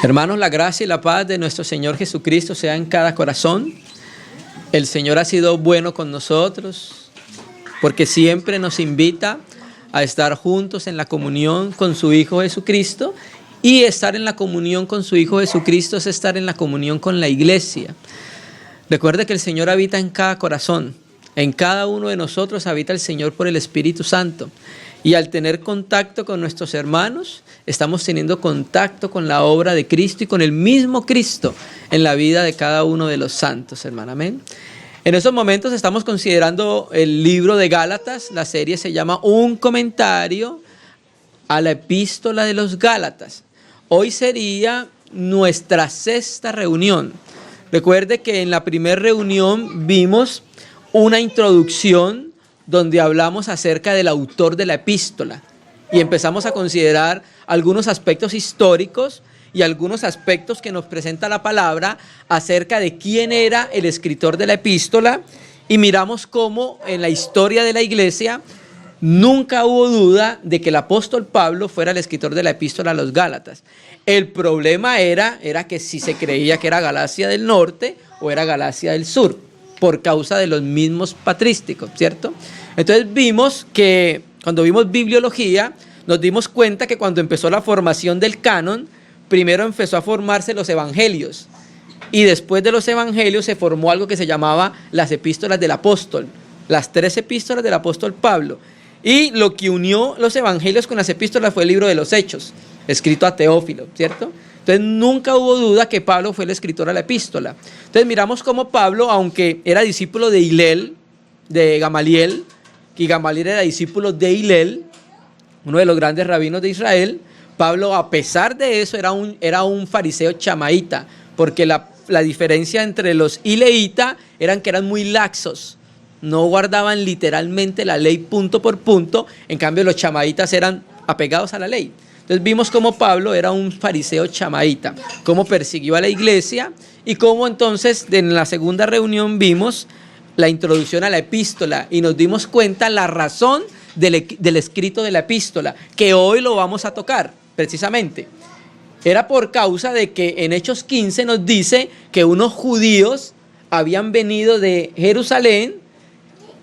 Hermanos, la gracia y la paz de nuestro Señor Jesucristo sea en cada corazón. El Señor ha sido bueno con nosotros porque siempre nos invita a estar juntos en la comunión con su Hijo Jesucristo, y estar en la comunión con su Hijo Jesucristo es estar en la comunión con la iglesia. Recuerde que el Señor habita en cada corazón, en cada uno de nosotros habita el Señor por el Espíritu Santo. Y al tener contacto con nuestros hermanos, estamos teniendo contacto con la obra de Cristo y con el mismo Cristo en la vida de cada uno de los santos, hermano. Amén. En estos momentos estamos considerando el libro de Gálatas. La serie se llama Un comentario a la epístola de los Gálatas. Hoy sería nuestra sexta reunión. Recuerde que en la primera reunión vimos una introducción donde hablamos acerca del autor de la epístola y empezamos a considerar algunos aspectos históricos y algunos aspectos que nos presenta la palabra acerca de quién era el escritor de la epístola, y miramos cómo en la historia de la iglesia nunca hubo duda de que el apóstol Pablo fuera el escritor de la epístola a los Gálatas. El problema era que si se creía que era Galacia del norte o era Galacia del sur, por causa de los mismos patrísticos, ¿cierto? Entonces vimos que cuando vimos bibliología, nos dimos cuenta que cuando empezó la formación del canon, primero empezó a formarse los evangelios, y después de los evangelios se formó algo que se llamaba las epístolas del apóstol, las 3 epístolas del apóstol Pablo. Y lo que unió los evangelios con las epístolas fue el libro de los Hechos, escrito a Teófilo, ¿cierto? Entonces nunca hubo duda que Pablo fue el escritor de la epístola. Entonces miramos cómo Pablo, aunque era discípulo de Hillel, de Gamaliel, y Gamaliel era discípulo de Hillel, uno de los grandes rabinos de Israel, Pablo, a pesar de eso, era un fariseo chamaíta, porque la diferencia entre los hileitas eran que eran muy laxos, no guardaban literalmente la ley punto por punto, en cambio los chamaítas eran apegados a la ley. Entonces vimos cómo Pablo era un fariseo chamaíta, cómo persiguió a la iglesia, y cómo entonces en la segunda reunión vimos la introducción a la epístola y nos dimos cuenta la razón del escrito de la epístola, que hoy lo vamos a tocar precisamente. Era por causa de que en Hechos 15 nos dice que unos judíos habían venido de Jerusalén,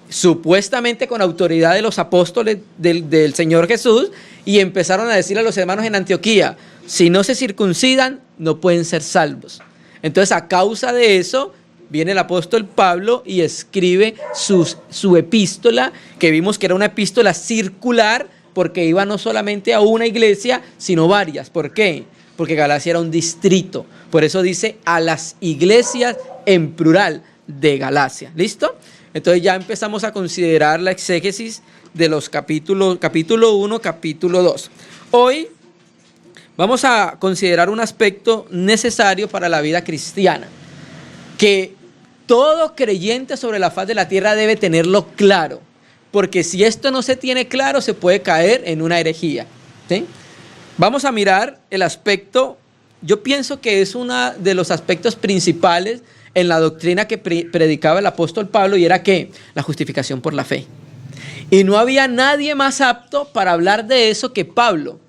supuestamente con autoridad de los apóstoles del Señor Jesús, y empezaron a decir a los hermanos en Antioquía: si no se circuncidan, no pueden ser salvos. Entonces, a causa de eso, viene el apóstol Pablo y escribe su epístola, que vimos que era una epístola circular, porque iba no solamente a una iglesia, sino varias. ¿Por qué? Porque Galacia era un distrito. Por eso dice a las iglesias en plural de Galacia. ¿Listo? Entonces ya empezamos a considerar la exégesis de los capítulo 1, capítulo 2. Hoy vamos a considerar un aspecto necesario para la vida cristiana, que todo creyente sobre la faz de la tierra debe tenerlo claro, porque si esto no se tiene claro, se puede caer en una herejía, ¿sí? Vamos a mirar el aspecto, yo pienso que es uno de los aspectos principales en la doctrina que predicaba el apóstol Pablo, y era que la justificación por la fe. Y no había nadie más apto para hablar de eso que Pablo.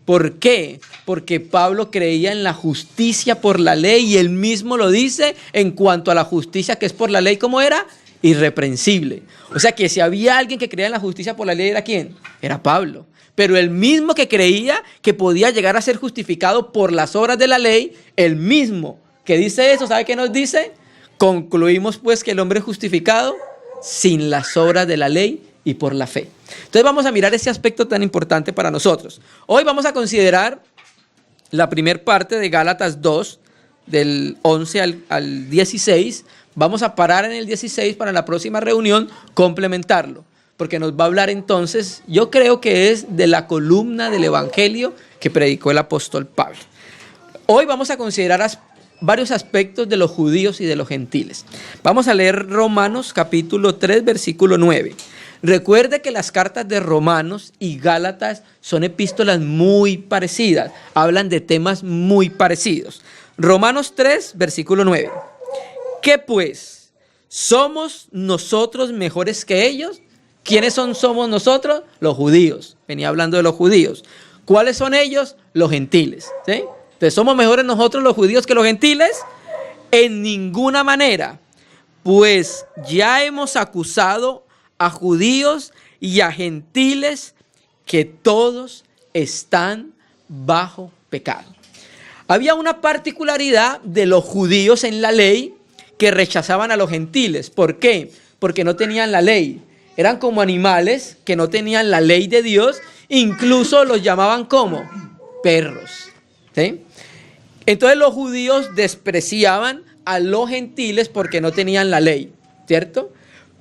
¿Por qué? Porque Pablo creía en la justicia por la ley, y él mismo lo dice en cuanto a la justicia que es por la ley, ¿cómo era? Irreprensible. O sea que si había alguien que creía en la justicia por la ley, ¿era quién? Era Pablo. Pero el mismo que creía que podía llegar a ser justificado por las obras de la ley, el mismo que dice eso, ¿sabe qué nos dice? Concluimos pues que el hombre es justificado sin las obras de la ley y por la fe. Entonces vamos a mirar ese aspecto tan importante para nosotros. Hoy vamos a considerar la primera parte de Gálatas 2, del 11 al 16. Vamos a parar en el 16 para la próxima reunión complementarlo, porque nos va a hablar entonces, yo creo que es de la columna del evangelio que predicó el apóstol Pablo. Hoy vamos a considerar varios aspectos de los judíos y de los gentiles. Vamos a leer Romanos capítulo 3, versículo 9. Recuerde que las cartas de Romanos y Gálatas son epístolas muy parecidas, hablan de temas muy parecidos. Romanos 3, versículo 9. ¿Qué pues? ¿Somos nosotros mejores que ellos? ¿Quiénes somos nosotros? Los judíos. Venía hablando de los judíos. ¿Cuáles son ellos? Los gentiles, ¿sí? Entonces, ¿somos mejores nosotros los judíos que los gentiles? En ninguna manera, pues ya hemos acusado a judíos y a gentiles que todos están bajo pecado. Había una particularidad de los judíos en la ley que rechazaban a los gentiles. ¿Por qué? Porque no tenían la ley. Eran como animales que no tenían la ley de Dios, incluso los llamaban como perros. ¿Sí? Entonces los judíos despreciaban a los gentiles porque no tenían la ley, ¿cierto?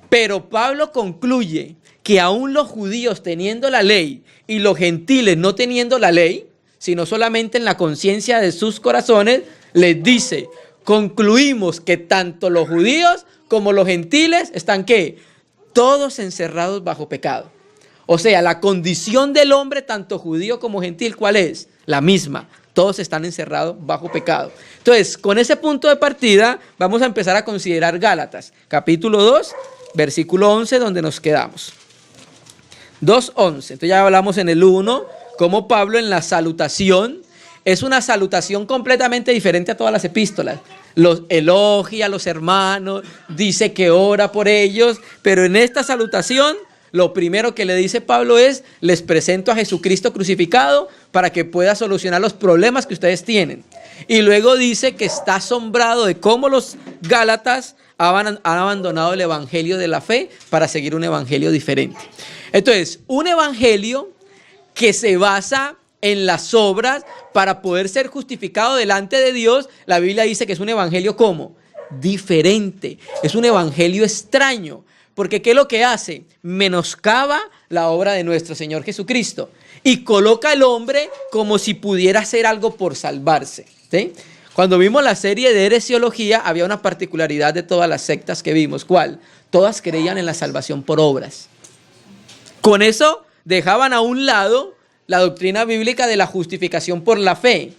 Pero Pablo concluye que aún los judíos teniendo la ley y los gentiles no teniendo la ley, sino solamente en la conciencia de sus corazones, les dice, concluimos que tanto los judíos como los gentiles están ¿qué? Todos encerrados bajo pecado. O sea, la condición del hombre, tanto judío como gentil, ¿cuál es? La misma. Todos están encerrados bajo pecado. Entonces, con ese punto de partida, vamos a empezar a considerar Gálatas, capítulo 2, versículo 11, donde nos quedamos. 2:11. Entonces ya hablamos en el 1, como Pablo en la salutación, es una salutación completamente diferente a todas las epístolas. Los elogia a los hermanos, dice que ora por ellos, pero en esta salutación, lo primero que le dice Pablo es, les presento a Jesucristo crucificado para que pueda solucionar los problemas que ustedes tienen. Y luego dice que está asombrado de cómo los Gálatas han abandonado el evangelio de la fe para seguir un evangelio diferente. Entonces, un evangelio que se basa en las obras para poder ser justificado delante de Dios, la Biblia dice que es un evangelio ¿cómo? Diferente, es un evangelio extraño, porque ¿qué es lo que hace? Menoscaba la obra de nuestro Señor Jesucristo y coloca al hombre como si pudiera hacer algo por salvarse, ¿sí? Cuando vimos la serie de heresiología, había una particularidad de todas las sectas que vimos. ¿Cuál? Todas creían en la salvación por obras. Con eso dejaban a un lado la doctrina bíblica de la justificación por la fe.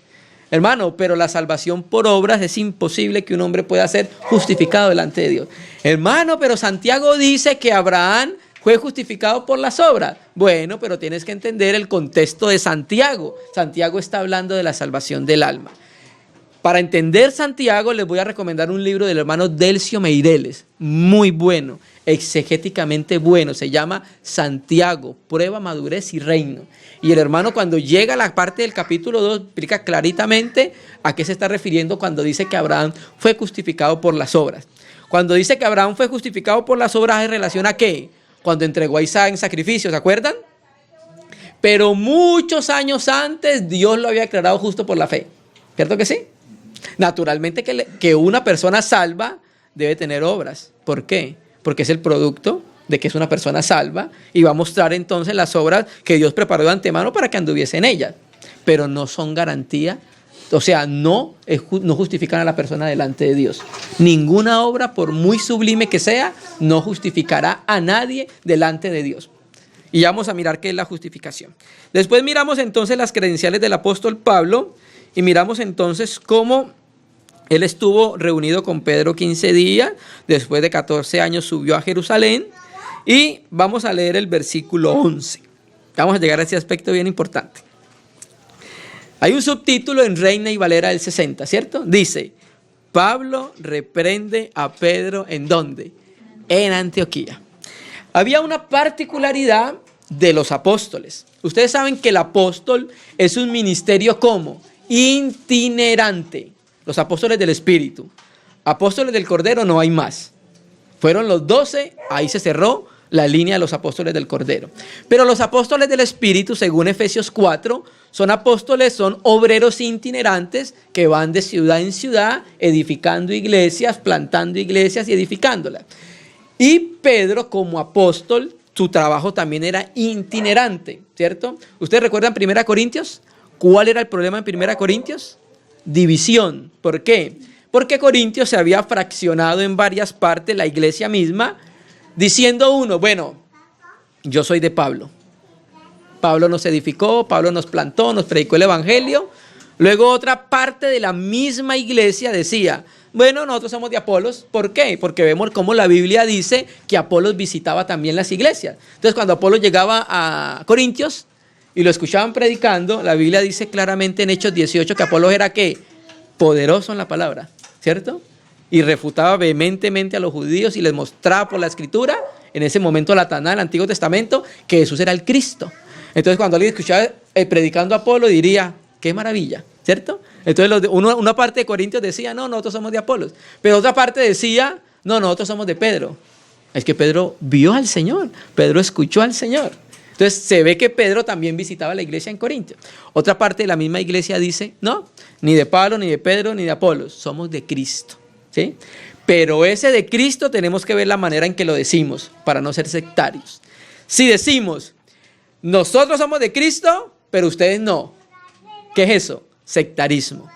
Hermano, pero la salvación por obras es imposible que un hombre pueda ser justificado delante de Dios. Hermano, pero Santiago dice que Abraham fue justificado por las obras. Bueno, pero tienes que entender el contexto de Santiago. Santiago está hablando de la salvación del alma. Para entender Santiago les voy a recomendar un libro del hermano Delcio Meireles, muy bueno, exegéticamente bueno, se llama Santiago, prueba, madurez y reino. Y el hermano cuando llega a la parte del capítulo 2 explica claritamente a qué se está refiriendo cuando dice que Abraham fue justificado por las obras. Cuando dice que Abraham fue justificado por las obras, ¿en relación a qué? Cuando entregó a Isaac en sacrificio, ¿se acuerdan? Pero muchos años antes Dios lo había declarado justo por la fe, ¿cierto que sí? Naturalmente que una persona salva debe tener obras. ¿Por qué? Porque es el producto de que es una persona salva y va a mostrar entonces las obras que Dios preparó de antemano para que anduviese en ellas. Pero no son garantía, o sea, no justifican a la persona delante de Dios. Ninguna obra, por muy sublime que sea, no justificará a nadie delante de Dios. Y vamos a mirar qué es la justificación. Después miramos entonces las credenciales del apóstol Pablo y miramos entonces cómo él estuvo reunido con Pedro 15 días, después de 14 años subió a Jerusalén y vamos a leer el versículo 11. Vamos a llegar a ese aspecto bien importante. Hay un subtítulo en Reina y Valera del 60, ¿cierto? Dice, Pablo reprende a Pedro ¿en dónde? En Antioquía. Había una particularidad de los apóstoles. Ustedes saben que el apóstol es un ministerio ¿cómo? Itinerante. Los apóstoles del Espíritu. Apóstoles del Cordero no hay más. Fueron los 12, ahí se cerró la línea de los apóstoles del Cordero. Pero los apóstoles del Espíritu, según Efesios 4, son apóstoles, son obreros itinerantes que van de ciudad en ciudad, edificando iglesias, plantando iglesias y edificándolas. Y Pedro, como apóstol, su trabajo también era itinerante, ¿cierto? ¿Ustedes recuerdan 1 Corintios? ¿Cuál era el problema en 1 Corintios? División. ¿Por qué? Porque Corintios se había fraccionado en varias partes, la iglesia misma, diciendo uno, bueno, yo soy de Pablo. Pablo nos edificó, Pablo nos plantó, nos predicó el evangelio. Luego otra parte de la misma iglesia decía, bueno, nosotros somos de Apolos. ¿Por qué? Porque vemos cómo la Biblia dice que Apolos visitaba también las iglesias. Entonces cuando Apolos llegaba a Corintios, y lo escuchaban predicando, la Biblia dice claramente en Hechos 18 que Apolos era ¿qué? Poderoso en la palabra, ¿cierto? Y refutaba vehementemente a los judíos y les mostraba por la escritura, en ese momento la Taná del Antiguo Testamento, que Jesús era el Cristo. Entonces cuando alguien escuchaba predicando a Apolo diría, qué maravilla, ¿cierto? Entonces una parte de Corintios decía, no, nosotros somos de Apolos. Pero otra parte decía, no, nosotros somos de Pedro. Es que Pedro vio al Señor, Pedro escuchó al Señor. Entonces se ve que Pedro también visitaba la iglesia en Corintios. Otra parte de la misma iglesia dice, no, ni de Pablo, ni de Pedro, ni de Apolos, somos de Cristo, ¿sí? Pero ese de Cristo tenemos que ver la manera en que lo decimos, para no ser sectarios. Si decimos, nosotros somos de Cristo, pero ustedes no, ¿qué es eso? Sectarismo.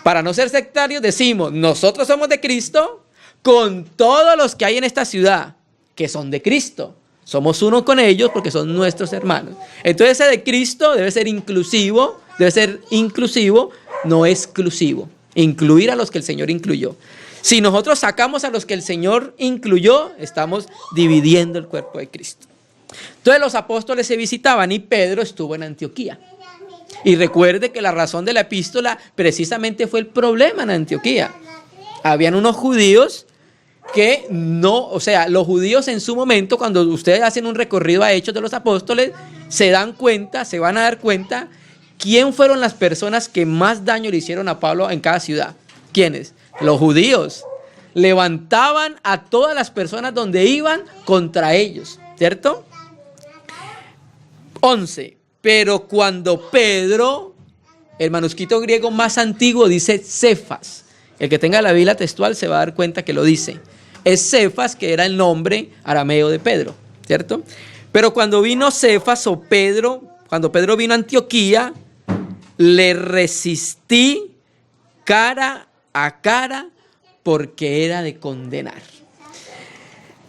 Para no ser sectarios decimos, nosotros somos de Cristo con todos los que hay en esta ciudad, que son de Cristo. Somos uno con ellos porque son nuestros hermanos. Entonces ese de Cristo debe ser inclusivo, no exclusivo. Incluir a los que el Señor incluyó. Si nosotros sacamos a los que el Señor incluyó, estamos dividiendo el cuerpo de Cristo. Entonces los apóstoles se visitaban y Pedro estuvo en Antioquía. Y recuerde que la razón de la epístola precisamente fue el problema en Antioquía. Habían unos judíos que no, o sea, los judíos en su momento, cuando ustedes hacen un recorrido a Hechos de los Apóstoles, se van a dar cuenta quién fueron las personas que más daño le hicieron a Pablo en cada ciudad. ¿Quiénes? Los judíos. Levantaban a todas las personas donde iban contra ellos, ¿cierto? 11. Pero cuando Pedro, el manuscrito griego más antiguo dice Cefas. El que tenga la Biblia textual se va a dar cuenta que lo dice. Es Cefas, que era el nombre arameo de Pedro, ¿cierto? Pero cuando vino Cefas o Pedro, cuando Pedro vino a Antioquía, le resistí cara a cara porque era de condenar.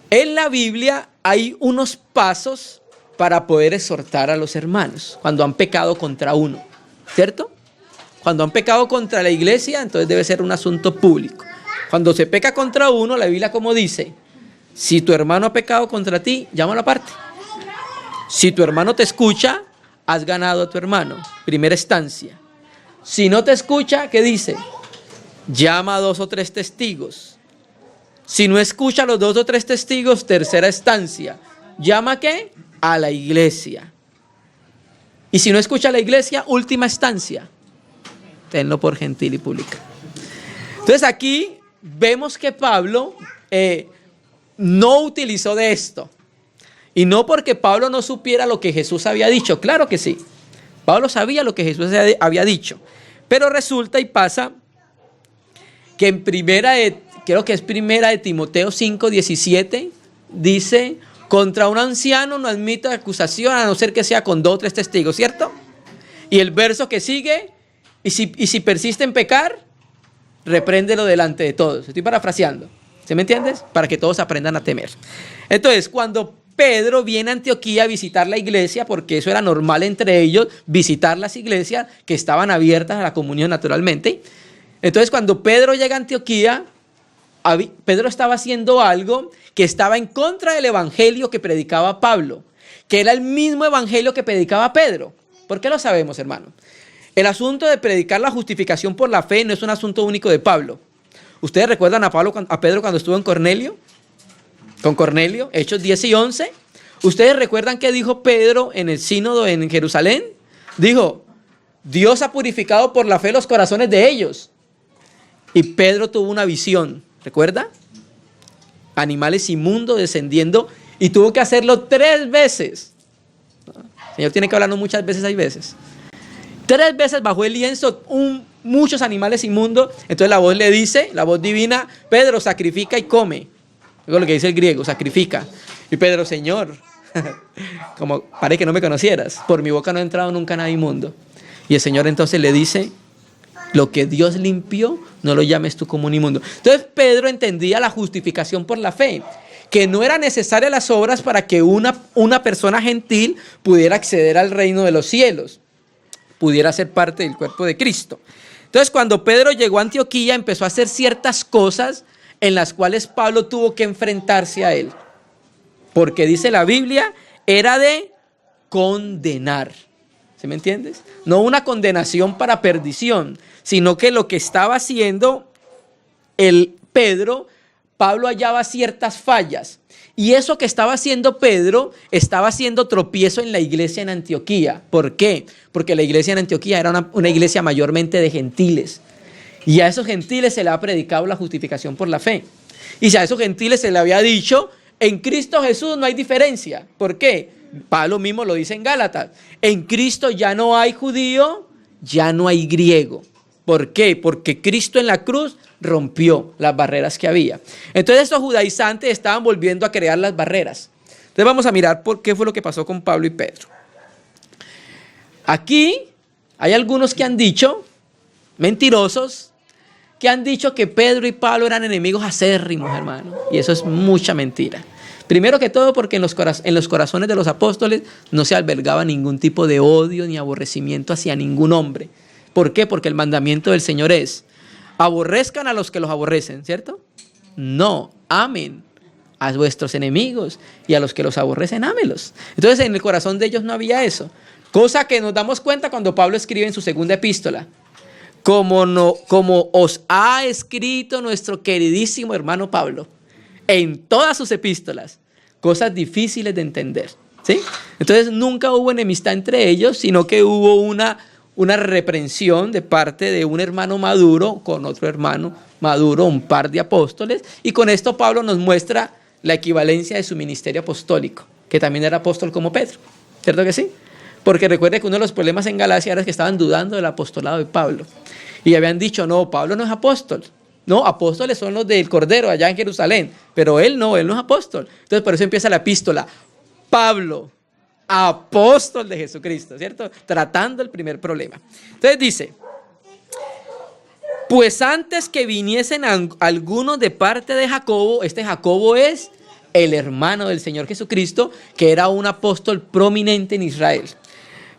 En la Biblia hay unos pasos para poder exhortar a los hermanos cuando han pecado contra uno, ¿cierto? Cuando han pecado contra la iglesia, entonces debe ser un asunto público. Cuando se peca contra uno, la Biblia como dice, si tu hermano ha pecado contra ti, llámalo aparte. Si tu hermano te escucha, has ganado a tu hermano, primera instancia. Si no te escucha, ¿qué dice? Llama a 2 o 3 testigos. Si no escucha a los 2 o 3 testigos, tercera instancia. ¿Llama a qué? A la iglesia. Y si no escucha a la iglesia, última instancia. Tenlo por gentil y pública. Entonces aquí vemos que Pablo no utilizó de esto. Y no porque Pablo no supiera lo que Jesús había dicho. Claro que sí. Pablo sabía lo que Jesús había dicho. Pero resulta y pasa que creo que es primera de Timoteo 5:17, dice, contra un anciano no admita acusación a no ser que sea con 2 o 3 testigos, ¿cierto? Y el verso que sigue, y si persiste en pecar, repréndelo delante de todos. Estoy parafraseando, ¿sí me entiendes? Para que todos aprendan a temer. Entonces, cuando Pedro viene a Antioquía a visitar la iglesia, porque eso era normal entre ellos, visitar las iglesias que estaban abiertas a la comunión naturalmente. Entonces, cuando Pedro llega a Antioquía, Pedro estaba haciendo algo que estaba en contra del evangelio que predicaba Pablo, que era el mismo evangelio que predicaba Pedro. ¿Por qué lo sabemos, hermano? El asunto de predicar la justificación por la fe no es un asunto único de Pablo. ¿Ustedes recuerdan a Pedro cuando estuvo en Cornelio? Con Cornelio, Hechos 10 y 11. ¿Ustedes recuerdan qué dijo Pedro en el sínodo en Jerusalén? Dijo, Dios ha purificado por la fe los corazones de ellos. Y Pedro tuvo una visión, ¿recuerda? Animales inmundos descendiendo y tuvo que hacerlo 3 veces. El Señor tiene que hablarnos muchas veces, hay veces. 3 veces bajó el lienzo, muchos animales inmundos. Entonces la voz le dice, la voz divina, Pedro, sacrifica y come. Eso es lo que dice el griego, sacrifica. Y Pedro, Señor, como parece que no me conocieras, por mi boca no ha entrado nunca nada inmundo. Y el Señor entonces le dice, lo que Dios limpió, no lo llames tú como un inmundo. Entonces Pedro entendía la justificación por la fe, que no era necesaria las obras para que una persona gentil pudiera acceder al reino de los cielos, pudiera ser parte del cuerpo de Cristo. Entonces cuando Pedro llegó a Antioquía, empezó a hacer ciertas cosas en las cuales Pablo tuvo que enfrentarse a él. Porque dice la Biblia, era de condenar. ¿Sí me entiendes? No una condenación para perdición, sino que lo que estaba haciendo el Pablo hallaba ciertas fallas. Y eso que estaba haciendo Pedro estaba haciendo tropiezo en la iglesia en Antioquía. ¿Por qué? Porque la iglesia en Antioquía era una iglesia mayormente de gentiles. Y a esos gentiles se le ha predicado la justificación por la fe. Y si a esos gentiles se le había dicho, en Cristo Jesús no hay diferencia. ¿Por qué? Pablo mismo lo dice en Gálatas. En Cristo ya no hay judío, ya no hay griego. ¿Por qué? Porque Cristo en la cruz rompió las barreras que había. Entonces estos judaizantes estaban volviendo a crear las barreras. Entonces vamos a mirar por qué fue lo que pasó con Pablo y Pedro. Aquí hay algunos que han dicho, mentirosos, que han dicho que Pedro y Pablo eran enemigos acérrimos, hermano. Y eso es mucha mentira. Primero que todo porque en los corazones de los apóstoles no se albergaba ningún tipo de odio ni aborrecimiento hacia ningún hombre. ¿Por qué? Porque el mandamiento del Señor es, aborrezcan a los que los aborrecen, ¿cierto? No, amen a vuestros enemigos y a los que los aborrecen, ámelos. Entonces en el corazón de ellos no había eso. Cosa que nos damos cuenta cuando Pablo escribe en su segunda epístola. Como os ha escrito nuestro queridísimo hermano Pablo en todas sus epístolas, cosas difíciles de entender, ¿sí? Entonces nunca hubo enemistad entre ellos, sino que hubo una reprensión de parte de un hermano maduro con otro hermano maduro, un par de apóstoles, y con esto Pablo nos muestra la equivalencia de su ministerio apostólico, que también era apóstol como Pedro, ¿cierto que sí? Porque recuerde que uno de los problemas en Galacia era que estaban dudando del apostolado de Pablo, y habían dicho, no, Pablo no es apóstol, no, apóstoles son los del Cordero allá en Jerusalén, pero él no es apóstol. Entonces por eso empieza la epístola, Pablo, apóstol de Jesucristo, ¿cierto? Tratando el primer problema. Entonces dice, pues antes que viniesen algunos de parte de Jacobo, este Jacobo es el hermano del Señor Jesucristo, que era un apóstol prominente en Israel.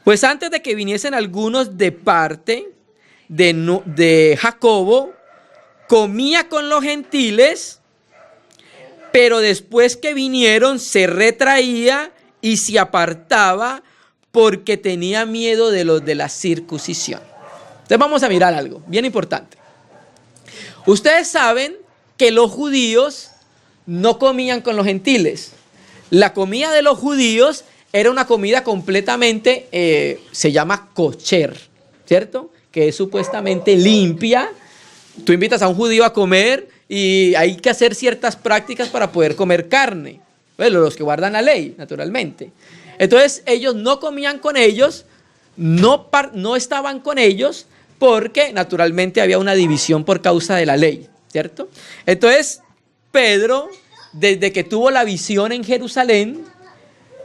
Pues antes de que viniesen algunos de parte de Jacobo, comía con los gentiles, pero después que vinieron se retraía y se apartaba porque tenía miedo de los de la circuncisión. Entonces vamos a mirar algo bien importante. Ustedes saben que los judíos no comían con los gentiles. La comida de los judíos era una comida completamente, se llama kosher, ¿cierto? Que es supuestamente limpia. Tú invitas a un judío a comer y hay que hacer ciertas prácticas para poder comer carne. Bueno, los que guardan la ley, naturalmente. Entonces ellos no comían con ellos, no estaban con ellos, porque naturalmente había una división por causa de la ley, ¿cierto? Entonces Pedro, desde que tuvo la visión en Jerusalén,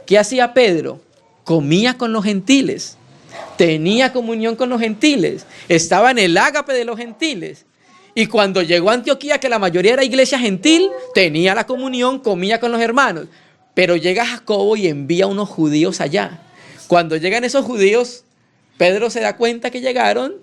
¿qué hacía Pedro? Comía con los gentiles, tenía comunión con los gentiles, estaba en el ágape de los gentiles. Y cuando llegó a Antioquía, que la mayoría era iglesia gentil, tenía la comunión, comía con los hermanos. Pero llega Jacobo y envía unos judíos allá. Cuando llegan esos judíos, Pedro se da cuenta que llegaron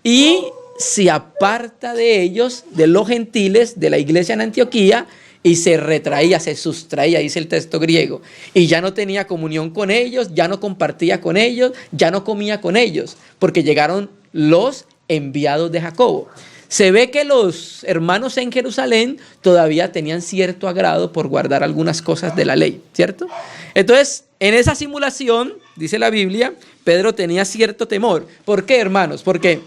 y se aparta de ellos, de los gentiles, de la iglesia en Antioquía, y se retraía, se sustraía, dice el texto griego. Y ya no tenía comunión con ellos, ya no compartía con ellos, ya no comía con ellos, porque llegaron los enviados de Jacobo. Se ve que los hermanos en Jerusalén todavía tenían cierto agrado por guardar algunas cosas de la ley, ¿cierto? Entonces, en esa simulación, dice la Biblia, Pedro tenía cierto temor. ¿Por qué, hermanos? Porque,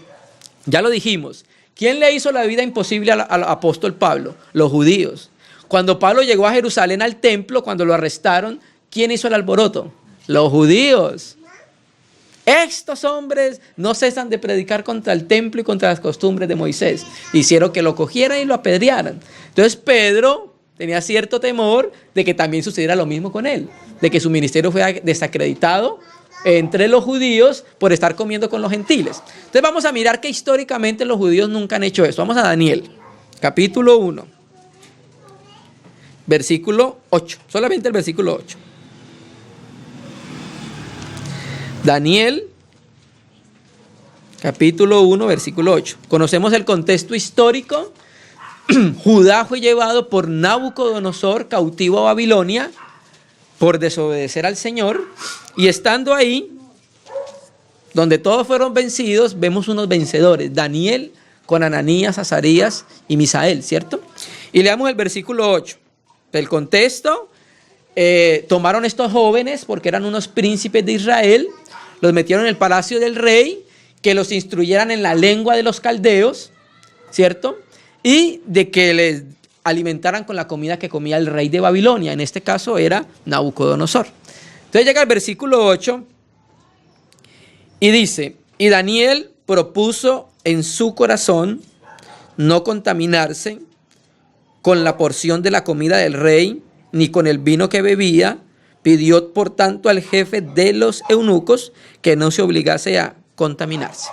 ya lo dijimos, ¿quién le hizo la vida imposible al apóstol Pablo? Los judíos. Cuando Pablo llegó a Jerusalén al templo, cuando lo arrestaron, ¿quién hizo el alboroto? Los judíos. Estos hombres no cesan de predicar contra el templo y contra las costumbres de Moisés. Hicieron que lo cogieran y lo apedrearan. Entonces Pedro tenía cierto temor de que también sucediera lo mismo con él, de que su ministerio fuera desacreditado entre los judíos por estar comiendo con los gentiles. Entonces vamos a mirar que históricamente los judíos nunca han hecho eso. Vamos a Daniel, capítulo 1, versículo 8, solamente el versículo 8. Daniel, capítulo 1, versículo 8. Conocemos el contexto histórico. Judá fue llevado por Nabucodonosor cautivo a Babilonia por desobedecer al Señor. Y estando ahí, donde todos fueron vencidos, vemos unos vencedores. Daniel con Ananías, Azarías y Misael, ¿cierto? Y leamos el versículo 8. El contexto, tomaron estos jóvenes porque eran unos príncipes de Israel, los metieron en el palacio del rey, que los instruyeran en la lengua de los caldeos, ¿cierto? Y de que les alimentaran con la comida que comía el rey de Babilonia, en este caso era Nabucodonosor. Entonces llega el versículo 8 y dice, y Daniel propuso en su corazón no contaminarse con la porción de la comida del rey, ni con el vino que bebía. Pidió por tanto al jefe de los eunucos que no se obligase a contaminarse.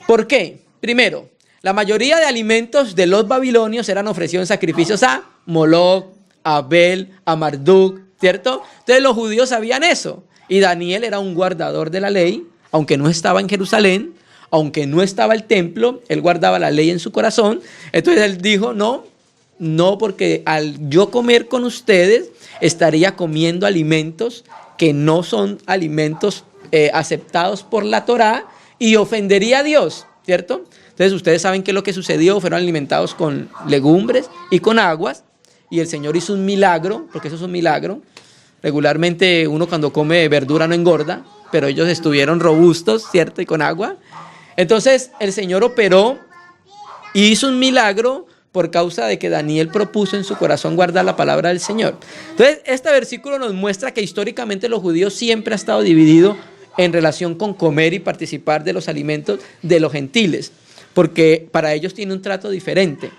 ¿Por qué? Primero, la mayoría de alimentos de los babilonios eran ofrecidos en sacrificios a Moloch, a Abel, a Marduk, ¿cierto? Entonces los judíos sabían eso. Y Daniel era un guardador de la ley, aunque no estaba en Jerusalén, aunque no estaba el templo, él guardaba la ley en su corazón. Entonces él dijo, no, porque al yo comer con ustedes, estaría comiendo alimentos que no son alimentos aceptados por la Torá y ofendería a Dios, ¿cierto? Entonces ustedes saben que lo que sucedió, fueron alimentados con legumbres y con aguas, y el Señor hizo un milagro, porque eso es un milagro. Regularmente uno cuando come verdura no engorda, pero ellos estuvieron robustos, ¿cierto? Y con agua. Entonces el Señor operó y hizo un milagro por causa de que Daniel propuso en su corazón guardar la palabra del Señor. Entonces este versículo nos muestra que históricamente los judíos siempre han estado divididos en relación con comer y participar de los alimentos de los gentiles, porque para ellos tiene un trato diferente.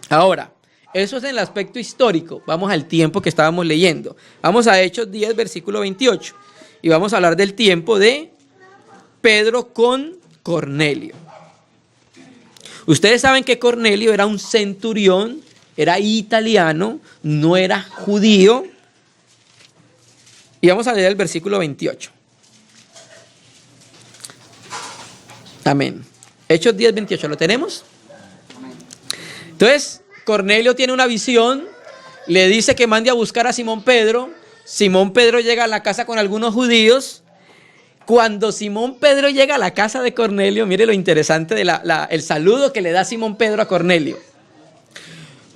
Ahora, eso es en el aspecto histórico. Vamos al tiempo que estábamos leyendo. Vamos a Hechos 10, versículo 28. Y vamos a hablar del tiempo de Pedro con Cornelio. Ustedes saben que Cornelio era un centurión, era italiano, no era judío. Y vamos a leer el versículo 28. Amén. Hechos 10, 28, ¿lo tenemos? Entonces, Cornelio tiene una visión, le dice que mande a buscar a Simón Pedro. Simón Pedro llega a la casa con algunos judíos. Cuando Simón Pedro llega a la casa de Cornelio, mire lo interesante de el saludo que le da Simón Pedro a Cornelio.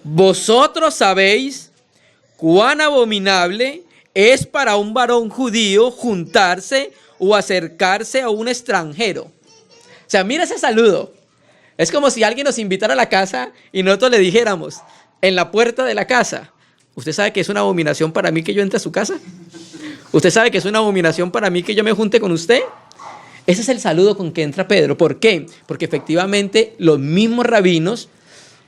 Vosotros sabéis cuán abominable es para un varón judío juntarse o acercarse a un extranjero. O sea, mira ese saludo. Es como si alguien nos invitara a la casa y nosotros le dijéramos en la puerta de la casa, ¿usted sabe que es una abominación para mí que yo entre a su casa? ¿Usted sabe que es una abominación para mí que yo me junte con usted? Ese es el saludo con que entra Pedro. ¿Por qué? Porque efectivamente los mismos rabinos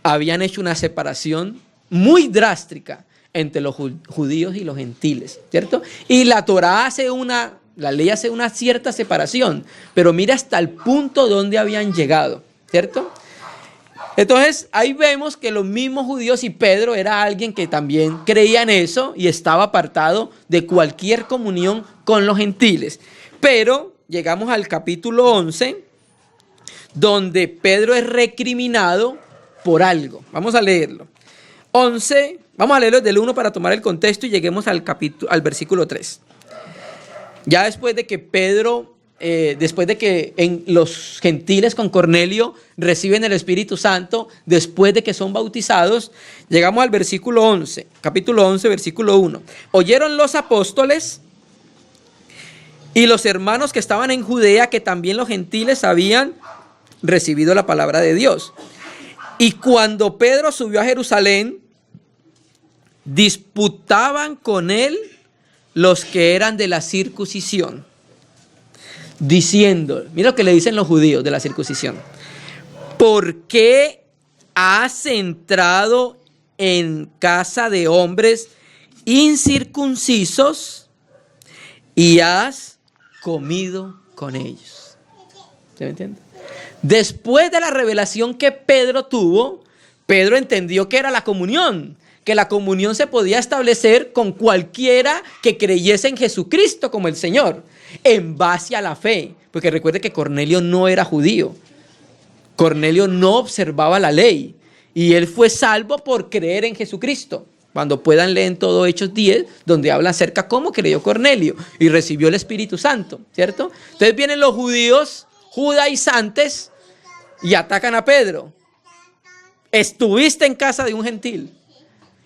habían hecho una separación muy drástica entre los judíos y los gentiles, ¿cierto? Y la Torá la ley hace una cierta separación, pero mira hasta el punto donde habían llegado, ¿cierto? Entonces ahí vemos que los mismos judíos, y Pedro era alguien que también creía en eso y estaba apartado de cualquier comunión con los gentiles. Pero llegamos al capítulo 11, donde Pedro es recriminado por algo. Vamos a leerlo. 11, vamos a leerlo del 1 para tomar el contexto y lleguemos al versículo 3. Ya después de que Pedro, después de que los gentiles con Cornelio reciben el Espíritu Santo, después de que son bautizados, llegamos al versículo 11, capítulo 11, versículo 1. Oyeron los apóstoles y los hermanos que estaban en Judea que también los gentiles habían recibido la palabra de Dios. Y cuando Pedro subió a Jerusalén, disputaban con él los que eran de la circuncisión, diciendo, mira lo que le dicen los judíos de la circuncisión: ¿por qué has entrado en casa de hombres incircuncisos y has comido con ellos? ¿Se me entiende? Después de la revelación que Pedro tuvo, Pedro entendió que era la comunión, que la comunión se podía establecer con cualquiera que creyese en Jesucristo como el Señor, en base a la fe. Porque recuerde que Cornelio no era judío. Cornelio no observaba la ley y él fue salvo por creer en Jesucristo. Cuando puedan leen todo Hechos 10, donde habla acerca cómo creyó Cornelio y recibió el Espíritu Santo, ¿cierto? Entonces vienen los judíos judaizantes y atacan a Pedro. Estuviste en casa de un gentil.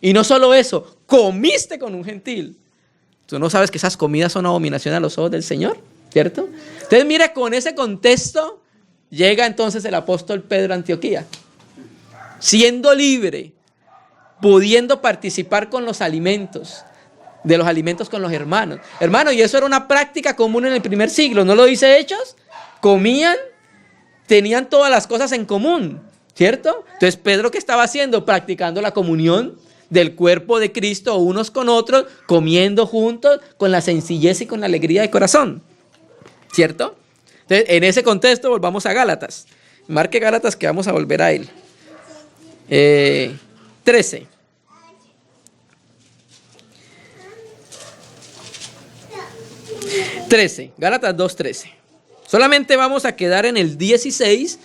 Y no solo eso, comiste con un gentil. Tú no sabes que esas comidas son abominación a los ojos del Señor, ¿cierto? Entonces mira, con ese contexto llega entonces el apóstol Pedro a Antioquía, siendo libre, pudiendo participar con los alimentos, de los alimentos con los hermanos. Hermano, y eso era una práctica común en el primer siglo, ¿no lo dice Hechos? Comían, tenían todas las cosas en común, ¿cierto? Entonces Pedro, ¿qué estaba haciendo? Practicando la comunión del cuerpo de Cristo unos con otros, comiendo juntos con la sencillez y con la alegría de corazón, ¿cierto? Entonces, en ese contexto volvamos a Gálatas. Marque Gálatas que vamos a volver a él. 13. Gálatas 2:13. Solamente vamos a quedar en el 16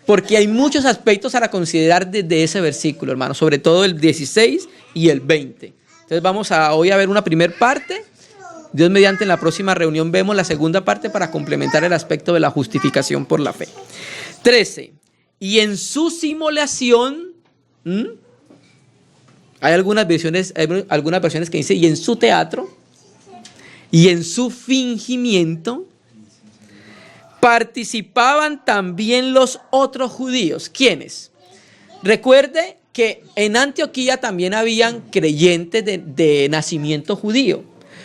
porque hay muchos aspectos a considerar desde ese versículo, hermano, sobre todo el 16 y el 20. Entonces vamos a hoy a ver una primera parte. Dios mediante, en la próxima reunión vemos la segunda parte para complementar el aspecto de la justificación por la fe. 13. Y en su simulación, hay algunas versiones que dicen, y en su teatro, y en su fingimiento, participaban también los otros judíos. ¿Quiénes? Recuerde que en Antioquía también habían creyentes de nacimiento judío.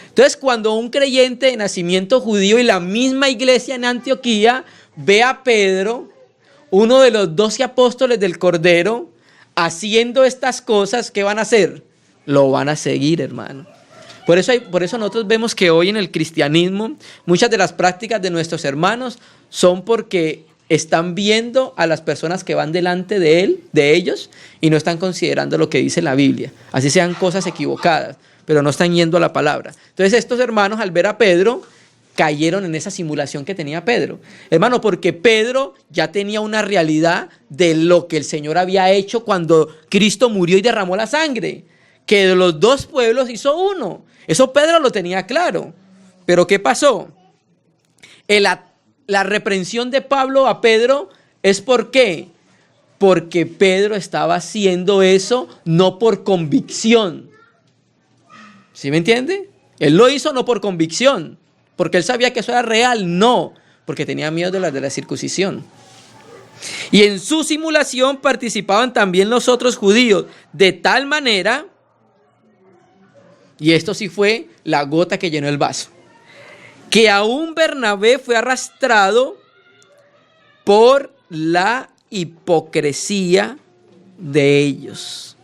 Entonces, cuando un creyente de nacimiento judío y la misma iglesia en Antioquía ve a Pedro, uno de los 12 apóstoles del Cordero, haciendo estas cosas, ¿qué van a hacer? Lo van a seguir, hermano. Por eso nosotros vemos que hoy en el cristianismo muchas de las prácticas de nuestros hermanos son porque están viendo a las personas que van delante de ellos, y no están considerando lo que dice la Biblia. Así sean cosas equivocadas, pero no están yendo a la palabra. Entonces estos hermanos, al ver a Pedro, cayeron en esa simulación que tenía Pedro. Hermano, porque Pedro ya tenía una realidad de lo que el Señor había hecho cuando Cristo murió y derramó la sangre, que de los dos pueblos hizo uno. Eso Pedro lo tenía claro. Pero ¿qué pasó? La reprensión de Pablo a Pedro es ¿por qué? Porque Pedro estaba haciendo eso no por convicción. ¿Sí me entiende? Él lo hizo no por convicción, porque él sabía que eso era real, no, porque tenía miedo de la circuncisión. Y en su simulación participaban también los otros judíos, de tal manera, y esto sí fue la gota que llenó el vaso, que aún Bernabé fue arrastrado por la hipocresía de ellos.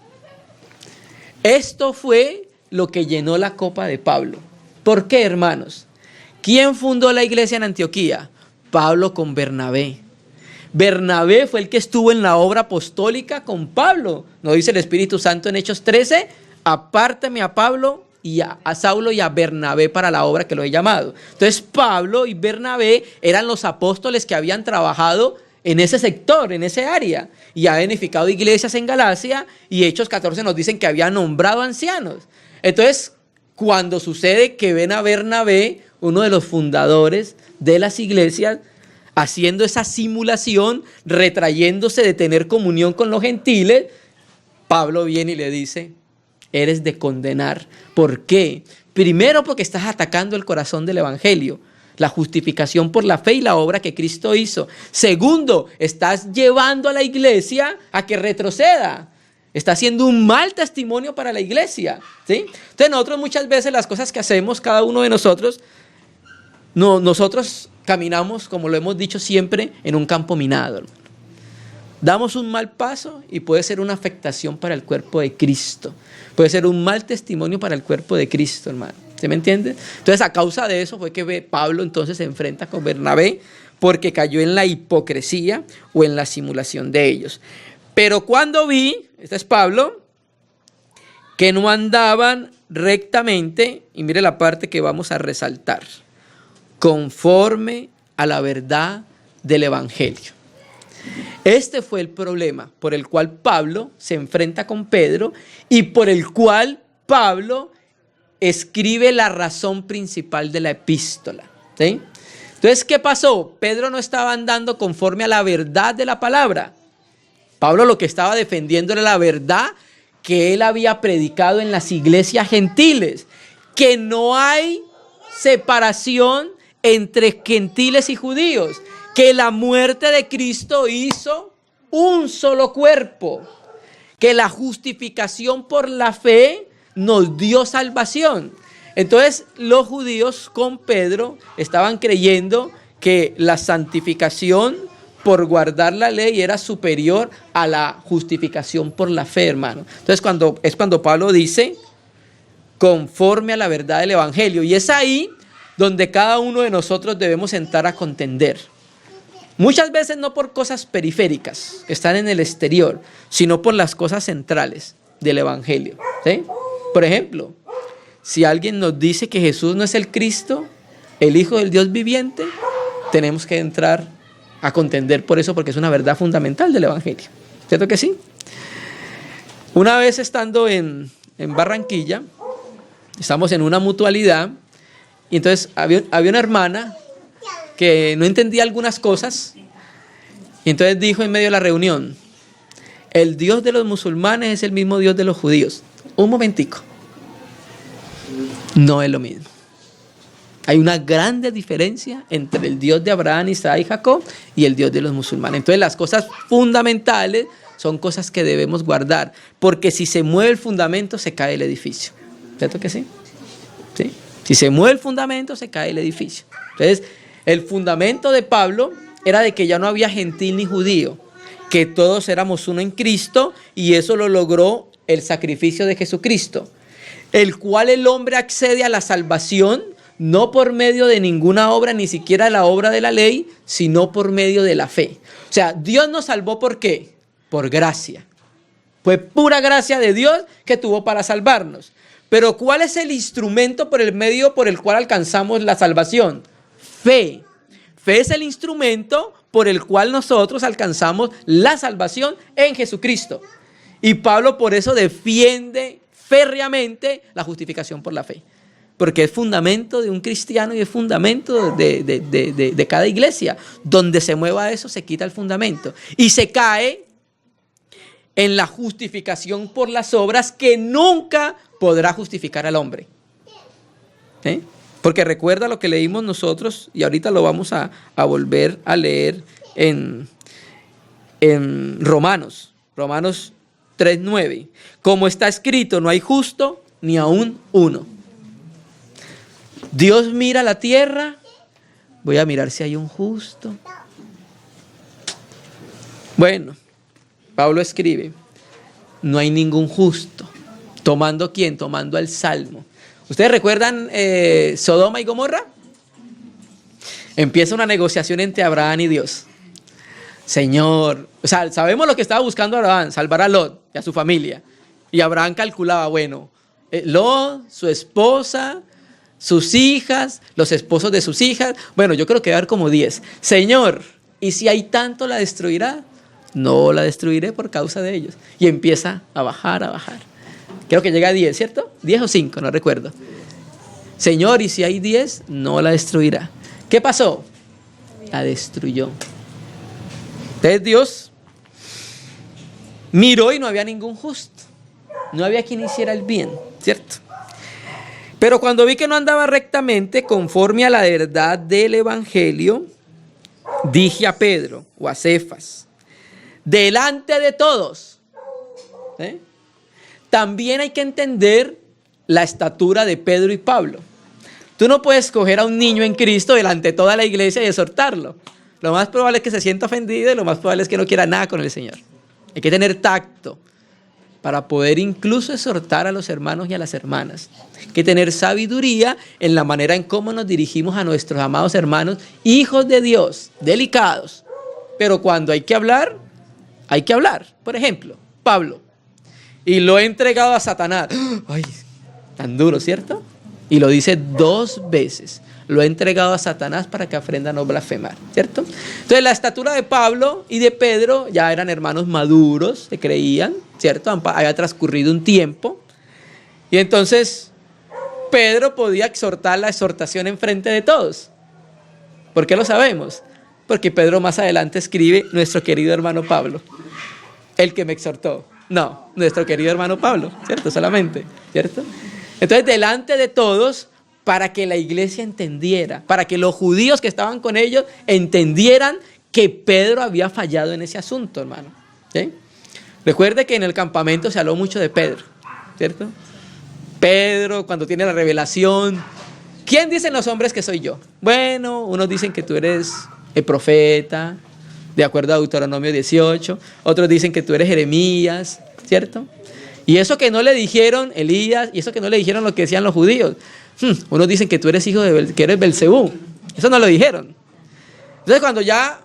Esto fue lo que llenó la copa de Pablo. ¿Por qué, hermanos? ¿Quién fundó la iglesia en Antioquía? Pablo con Bernabé. Bernabé fue el que estuvo en la obra apostólica con Pablo. ¿No dice el Espíritu Santo en Hechos 13? Apártame a Pablo y a Saulo y a Bernabé para la obra que lo he llamado. Entonces Pablo y Bernabé eran los apóstoles que habían trabajado en ese sector, en ese área, y habían edificado iglesias en Galacia, y Hechos 14 nos dicen que habían nombrado ancianos. Entonces, cuando sucede que ven a Bernabé, uno de los fundadores de las iglesias, haciendo esa simulación, retrayéndose de tener comunión con los gentiles, Pablo viene y le dice: eres de condenar. ¿Por qué? Primero, porque estás atacando el corazón del evangelio, la justificación por la fe y la obra que Cristo hizo. Segundo, estás llevando a la iglesia a que retroceda. Está haciendo un mal testimonio para la iglesia, ¿sí? Entonces nosotros muchas veces las cosas que hacemos, cada uno de nosotros, nosotros caminamos, como lo hemos dicho siempre, en un campo minado, hermano. Damos un mal paso y puede ser una afectación para el cuerpo de Cristo. Puede ser un mal testimonio para el cuerpo de Cristo, hermano. ¿Se me entiende? Entonces, a causa de eso fue que Pablo entonces se enfrenta con Bernabé, porque cayó en la hipocresía o en la simulación de ellos. Pero cuando vi, este es Pablo, que no andaban rectamente, y mire la parte que vamos a resaltar, conforme a la verdad del evangelio. Este fue el problema por el cual Pablo se enfrenta con Pedro y por el cual Pablo escribe la razón principal de la epístola, ¿sí? Entonces, ¿qué pasó? Pedro no estaba andando conforme a la verdad de la palabra. Pablo lo que estaba defendiendo era la verdad que él había predicado en las iglesias gentiles, que no hay separación entre gentiles y judíos, que la muerte de Cristo hizo un solo cuerpo, que la justificación por la fe nos dio salvación. Entonces los judíos con Pedro estaban creyendo que la santificación por guardar la ley era superior a la justificación por la fe, hermano. Entonces cuando Pablo dice, conforme a la verdad del evangelio, y es ahí donde cada uno de nosotros debemos entrar a contender. Muchas veces no por cosas periféricas que están en el exterior, sino por las cosas centrales del evangelio, ¿sí? Por ejemplo, si alguien nos dice que Jesús no es el Cristo, el Hijo del Dios viviente, tenemos que entrar a contender por eso, porque es una verdad fundamental del evangelio. ¿Cierto que sí? Una vez estando en Barranquilla, estamos en una mutualidad, y entonces había una hermana que no entendía algunas cosas, y entonces dijo en medio de la reunión, el Dios de los musulmanes es el mismo Dios de los judíos. Un momentico, no es lo mismo. Hay una grande diferencia entre el Dios de Abraham, Isaac y Jacob y el Dios de los musulmanes. Entonces las cosas fundamentales son cosas que debemos guardar, porque si se mueve el fundamento se cae el edificio. ¿Cierto que sí? ¿Sí? Si se mueve el fundamento se cae el edificio. Entonces el fundamento de Pablo era de que ya no había gentil ni judío, que todos éramos uno en Cristo, y eso lo logró el sacrificio de Jesucristo, el cual el hombre accede a la salvación no por medio de ninguna obra, ni siquiera la obra de la ley, sino por medio de la fe. O sea, Dios nos salvó ¿por qué? Por gracia. Fue pura gracia de Dios que tuvo para salvarnos. Pero ¿cuál es el instrumento por el medio por el cual alcanzamos la salvación? Fe. Fe es el instrumento por el cual nosotros alcanzamos la salvación en Jesucristo. Y Pablo por eso defiende férreamente la justificación por la fe, porque es fundamento de un cristiano y es fundamento de cada iglesia. Donde se mueva eso se quita el fundamento y se cae en la justificación por las obras, que nunca podrá justificar al hombre. ¿Sí? Porque recuerda lo que leímos nosotros, y ahorita lo vamos a volver a leer en Romanos 3:9. Como está escrito, no hay justo ni aún uno. Dios mira la tierra, voy a mirar si hay un justo. Bueno, Pablo escribe, no hay ningún justo. ¿Tomando quién? Tomando el Salmo. ¿Ustedes recuerdan Sodoma y Gomorra? Empieza una negociación entre Abraham y Dios. Señor, o sea, sabemos lo que estaba buscando Abraham, salvar a Lot y a su familia. Y Abraham calculaba, bueno, Lot, su esposa, sus hijas, los esposos de sus hijas. Bueno, yo creo que va a haber como 10. Señor, ¿y si hay tanto la destruirá? No la destruiré por causa de ellos. Y empieza a bajar, a bajar. Creo que llega a 10, ¿cierto? 10 o 5, no recuerdo. Señor, ¿y si hay 10? No la destruirá. ¿Qué pasó? La destruyó. Entonces Dios miró y no había ningún justo. No había quien hiciera el bien, ¿cierto? Pero cuando vi que no andaba rectamente conforme a la verdad del evangelio, dije a Pedro o a Cefas, delante de todos, ¿eh? También hay que entender la estatura de Pedro y Pablo. Tú no puedes coger a un niño en Cristo delante de toda la iglesia y exhortarlo. Lo más probable es que se sienta ofendido y lo más probable es que no quiera nada con el Señor. Hay que tener tacto para poder incluso exhortar a los hermanos y a las hermanas. Hay que tener sabiduría en la manera en cómo nos dirigimos a nuestros amados hermanos, hijos de Dios, delicados. Pero cuando hay que hablar, hay que hablar. Por ejemplo, Pablo. Y lo he entregado a Satanás. Ay, tan duro, ¿cierto? Y lo dice 2 veces. lo he entregado a Satanás para que aprenda a no blasfemar, ¿cierto? Entonces la estatura de Pablo y de Pedro ya eran hermanos maduros, se creían, ¿cierto? Había transcurrido un tiempo. Y entonces Pedro podía exhortar la exhortación en frente de todos. ¿Por qué lo sabemos? Porque Pedro más adelante escribe, nuestro querido hermano Pablo, el que me exhortó. No, nuestro querido hermano Pablo, ¿cierto? Solamente, ¿cierto? Entonces, delante de todos, para que la iglesia entendiera, para que los judíos que estaban con ellos entendieran que Pedro había fallado en ese asunto, hermano. ¿Sí? Recuerde que en el campamento se habló mucho de Pedro, ¿cierto? Pedro, cuando tiene la revelación, ¿quién dicen los hombres que soy yo? Bueno, unos dicen que tú eres el profeta, de acuerdo a Deuteronomio 18, otros dicen que tú eres Jeremías, ¿cierto? Y eso que no le dijeron Elías, y eso que no le dijeron lo que decían los judíos. Unos dicen que tú eres hijo que eres Belcebú, eso no lo dijeron. Entonces cuando ya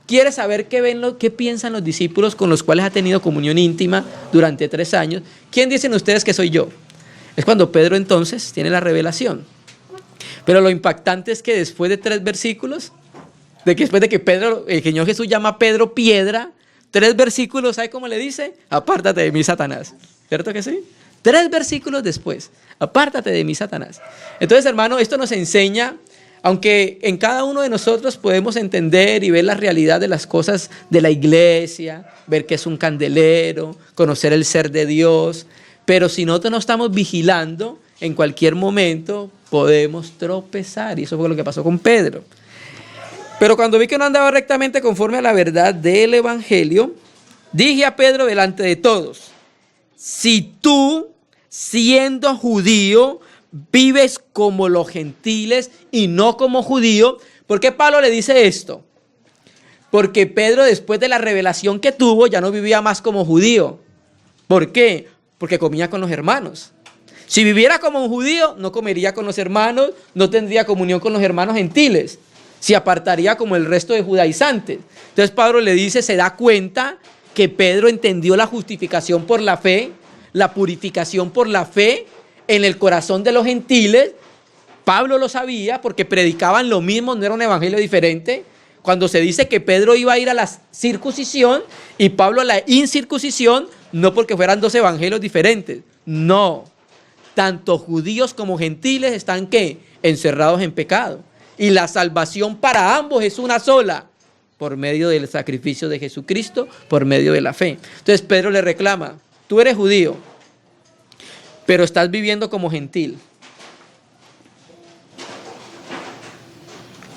quieres saber qué piensan los discípulos con los cuales ha tenido comunión íntima durante 3 años, ¿quién dicen ustedes que soy yo? Es cuando Pedro entonces tiene la revelación. Pero lo impactante es que después de 3 versículos, después de que Pedro, el Señor Jesús llama a Pedro piedra, 3 versículos, ¿sabe cómo le dice? Apártate de mí, Satanás. ¿Cierto que sí? 3 versículos después, apártate de mí, Satanás. Entonces, hermano, esto nos enseña, aunque en cada uno de nosotros podemos entender y ver la realidad de las cosas de la iglesia, ver que es un candelero, conocer el ser de Dios, pero si nosotros no estamos vigilando, en cualquier momento podemos tropezar, y eso fue lo que pasó con Pedro. Pero cuando vi que no andaba rectamente conforme a la verdad del evangelio, dije a Pedro delante de todos: si tú, siendo judío, vives como los gentiles y no como judío. ¿Por qué Pablo le dice esto? Porque Pedro, después de la revelación que tuvo, ya no vivía más como judío. ¿Por qué? Porque comía con los hermanos. Si viviera como un judío, no comería con los hermanos, no tendría comunión con los hermanos gentiles, se apartaría como el resto de judaizantes. Entonces Pablo le dice, se da cuenta que Pedro entendió la justificación por la fe, la purificación por la fe en el corazón de los gentiles. Pablo lo sabía porque predicaban lo mismo, no era un evangelio diferente. Cuando se dice que Pedro iba a ir a la circuncisión y Pablo a la incircuncisión, no porque fueran 2 evangelios diferentes, no. Tanto judíos como gentiles están, ¿qué? Encerrados en pecado. Y la salvación para ambos es una sola, por medio del sacrificio de Jesucristo, por medio de la fe. Entonces Pedro le reclama, tú eres judío, pero estás viviendo como gentil.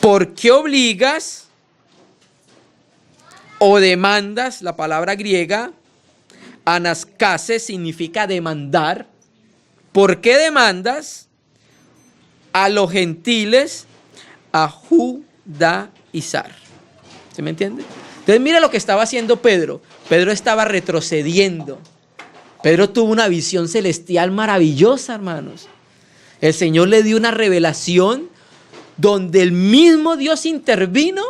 ¿Por qué obligas o demandas? La palabra griega, anaskase, significa demandar. ¿Por qué demandas a los gentiles a judaizar? ¿Se me entiende? Entonces mira lo que estaba haciendo Pedro. Pedro estaba retrocediendo. Pedro tuvo una visión celestial maravillosa, hermanos. El Señor le dio una revelación donde el mismo Dios intervino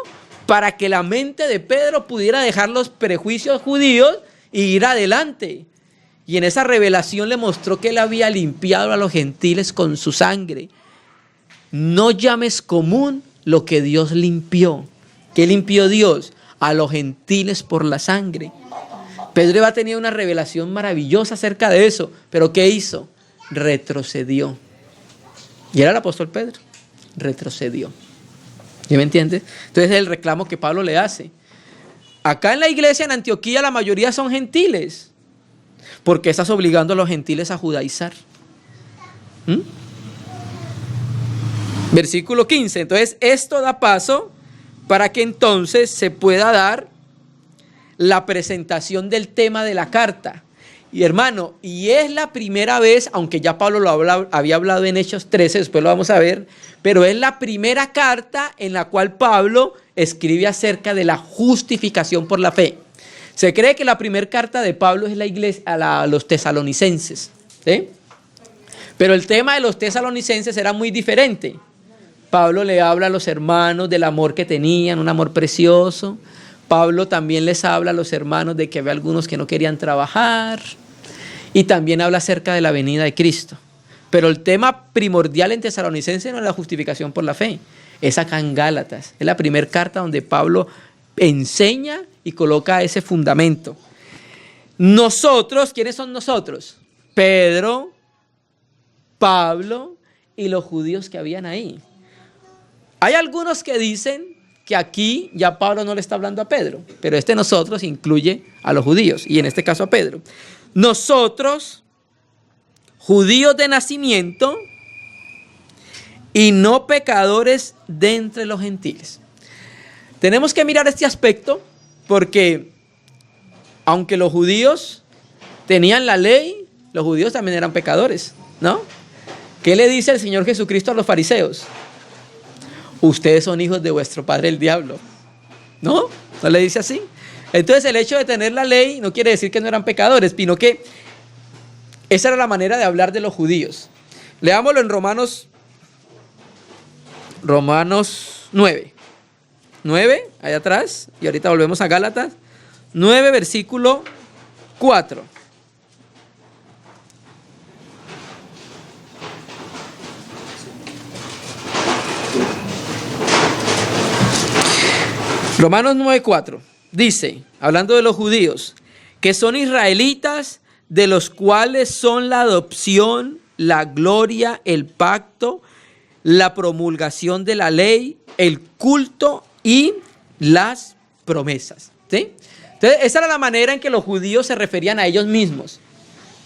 para que la mente de Pedro pudiera dejar los prejuicios judíos e ir adelante. Y en esa revelación le mostró que él había limpiado a los gentiles con su sangre. No llames común lo que Dios limpió. ¿Qué limpió Dios? A los gentiles por la sangre. Pedro iba a tener una revelación maravillosa acerca de eso. ¿Pero qué hizo? Retrocedió. Y era el apóstol Pedro. Retrocedió. ¿Sí me entiendes? Entonces es el reclamo que Pablo le hace. Acá en la iglesia en Antioquía la mayoría son gentiles. ¿Por qué estás obligando a los gentiles a judaizar? Versículo 15. Entonces esto da paso para que entonces se pueda dar la presentación del tema de la carta. Y hermano, y es la primera vez, aunque ya Pablo había hablado en Hechos 13, después lo vamos a ver, pero es la primera carta en la cual Pablo escribe acerca de la justificación por la fe. Se cree que la primera carta de Pablo es la iglesia a los tesalonicenses, ¿sí? Pero el tema de los tesalonicenses era muy diferente. Pablo le habla a los hermanos del amor que tenían, un amor precioso. Pablo también les habla a los hermanos de que había algunos que no querían trabajar. Y también habla acerca de la venida de Cristo. Pero el tema primordial en Tesalonicenses no es la justificación por la fe, es acá en Gálatas. Es la primera carta donde Pablo enseña y coloca ese fundamento. Nosotros, ¿quiénes son nosotros? Pedro, Pablo y los judíos que habían ahí. Hay algunos que dicen que aquí ya Pablo no le está hablando a Pedro, pero nosotros incluye a los judíos y en este caso a Pedro. Nosotros, judíos de nacimiento y no pecadores de entre los gentiles. Tenemos que mirar este aspecto porque aunque los judíos tenían la ley, los judíos también eran pecadores, ¿no? ¿Qué le dice el Señor Jesucristo a los fariseos? Ustedes son hijos de vuestro padre el diablo. ¿No? ¿No le dice así? Entonces el hecho de tener la ley no quiere decir que no eran pecadores, sino que esa era la manera de hablar de los judíos. Leámoslo en Romanos 9. 9, allá atrás, y ahorita volvemos a Gálatas. 9, versículo 4. Romanos 9:4 dice, hablando de los judíos, que son israelitas, de los cuales son la adopción, la gloria, el pacto, la promulgación de la ley, el culto y las promesas. ¿Sí? Entonces, esa era la manera en que los judíos se referían a ellos mismos.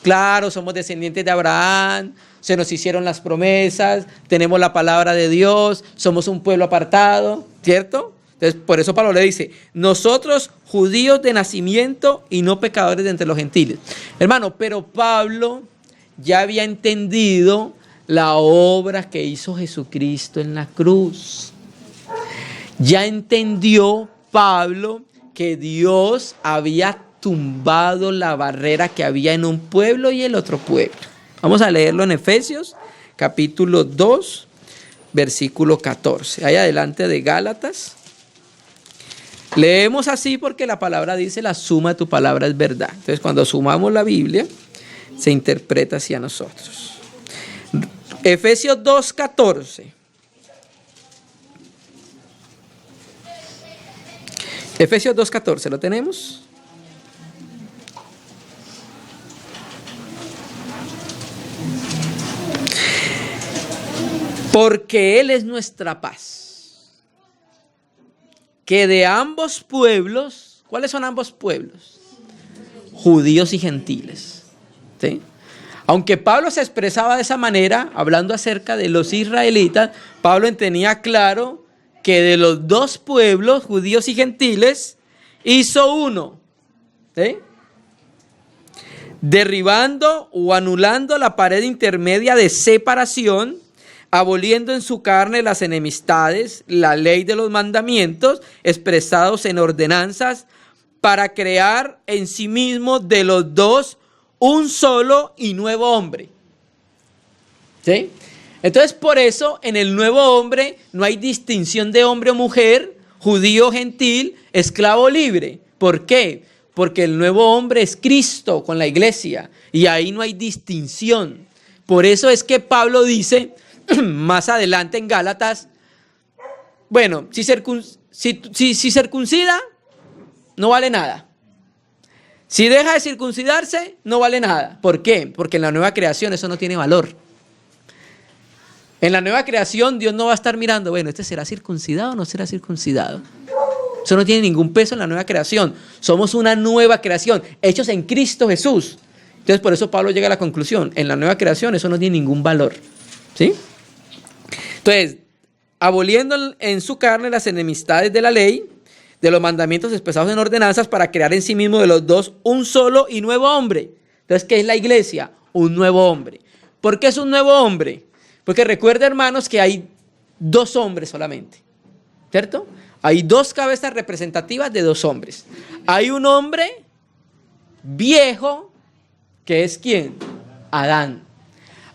Claro, somos descendientes de Abraham, se nos hicieron las promesas, tenemos la palabra de Dios, somos un pueblo apartado, ¿cierto? Entonces, por eso Pablo le dice, nosotros judíos de nacimiento y no pecadores de entre los gentiles. Hermano, pero Pablo ya había entendido la obra que hizo Jesucristo en la cruz. Ya entendió Pablo que Dios había tumbado la barrera que había en un pueblo y el otro pueblo. Vamos a leerlo en Efesios, capítulo 2, versículo 14. Ahí adelante de Gálatas. Leemos así porque la palabra dice, la suma de tu palabra es verdad. Entonces, cuando sumamos la Biblia, se interpreta hacia nosotros. Efesios 2:14. Efesios 2:14, ¿lo tenemos? Porque Él es nuestra paz, que de ambos pueblos, ¿cuáles son ambos pueblos? Judíos y gentiles. ¿Sí? Aunque Pablo se expresaba de esa manera, hablando acerca de los israelitas, Pablo tenía claro que de los dos pueblos, judíos y gentiles, hizo uno. ¿Sí? Derribando o anulando la pared intermedia de separación, aboliendo en su carne las enemistades, la ley de los mandamientos expresados en ordenanzas, para crear en sí mismo de los dos un solo y nuevo hombre. ¿Sí? Entonces, por eso en el nuevo hombre no hay distinción de hombre o mujer, judío o gentil, esclavo o libre. ¿Por qué? Porque el nuevo hombre es Cristo con la iglesia y ahí no hay distinción. Por eso es que Pablo dice más adelante en Gálatas, bueno, si circuncida, no vale nada. Si deja de circuncidarse, no vale nada. ¿Por qué? Porque en la nueva creación eso no tiene valor. En la nueva creación Dios no va a estar mirando, bueno, ¿este será circuncidado o no será circuncidado? Eso no tiene ningún peso en la nueva creación. Somos una nueva creación, hechos en Cristo Jesús. Entonces por eso Pablo llega a la conclusión, en la nueva creación eso no tiene ningún valor. ¿Sí? Entonces, aboliendo en su carne las enemistades de la ley, de los mandamientos expresados en ordenanzas, para crear en sí mismo de los dos un solo y nuevo hombre. Entonces, ¿qué es la iglesia? Un nuevo hombre. ¿Por qué es un nuevo hombre? Porque recuerda, hermanos, que hay dos hombres solamente, ¿cierto? Hay dos cabezas representativas de dos hombres. Hay un hombre viejo, que es ¿quién? Adán.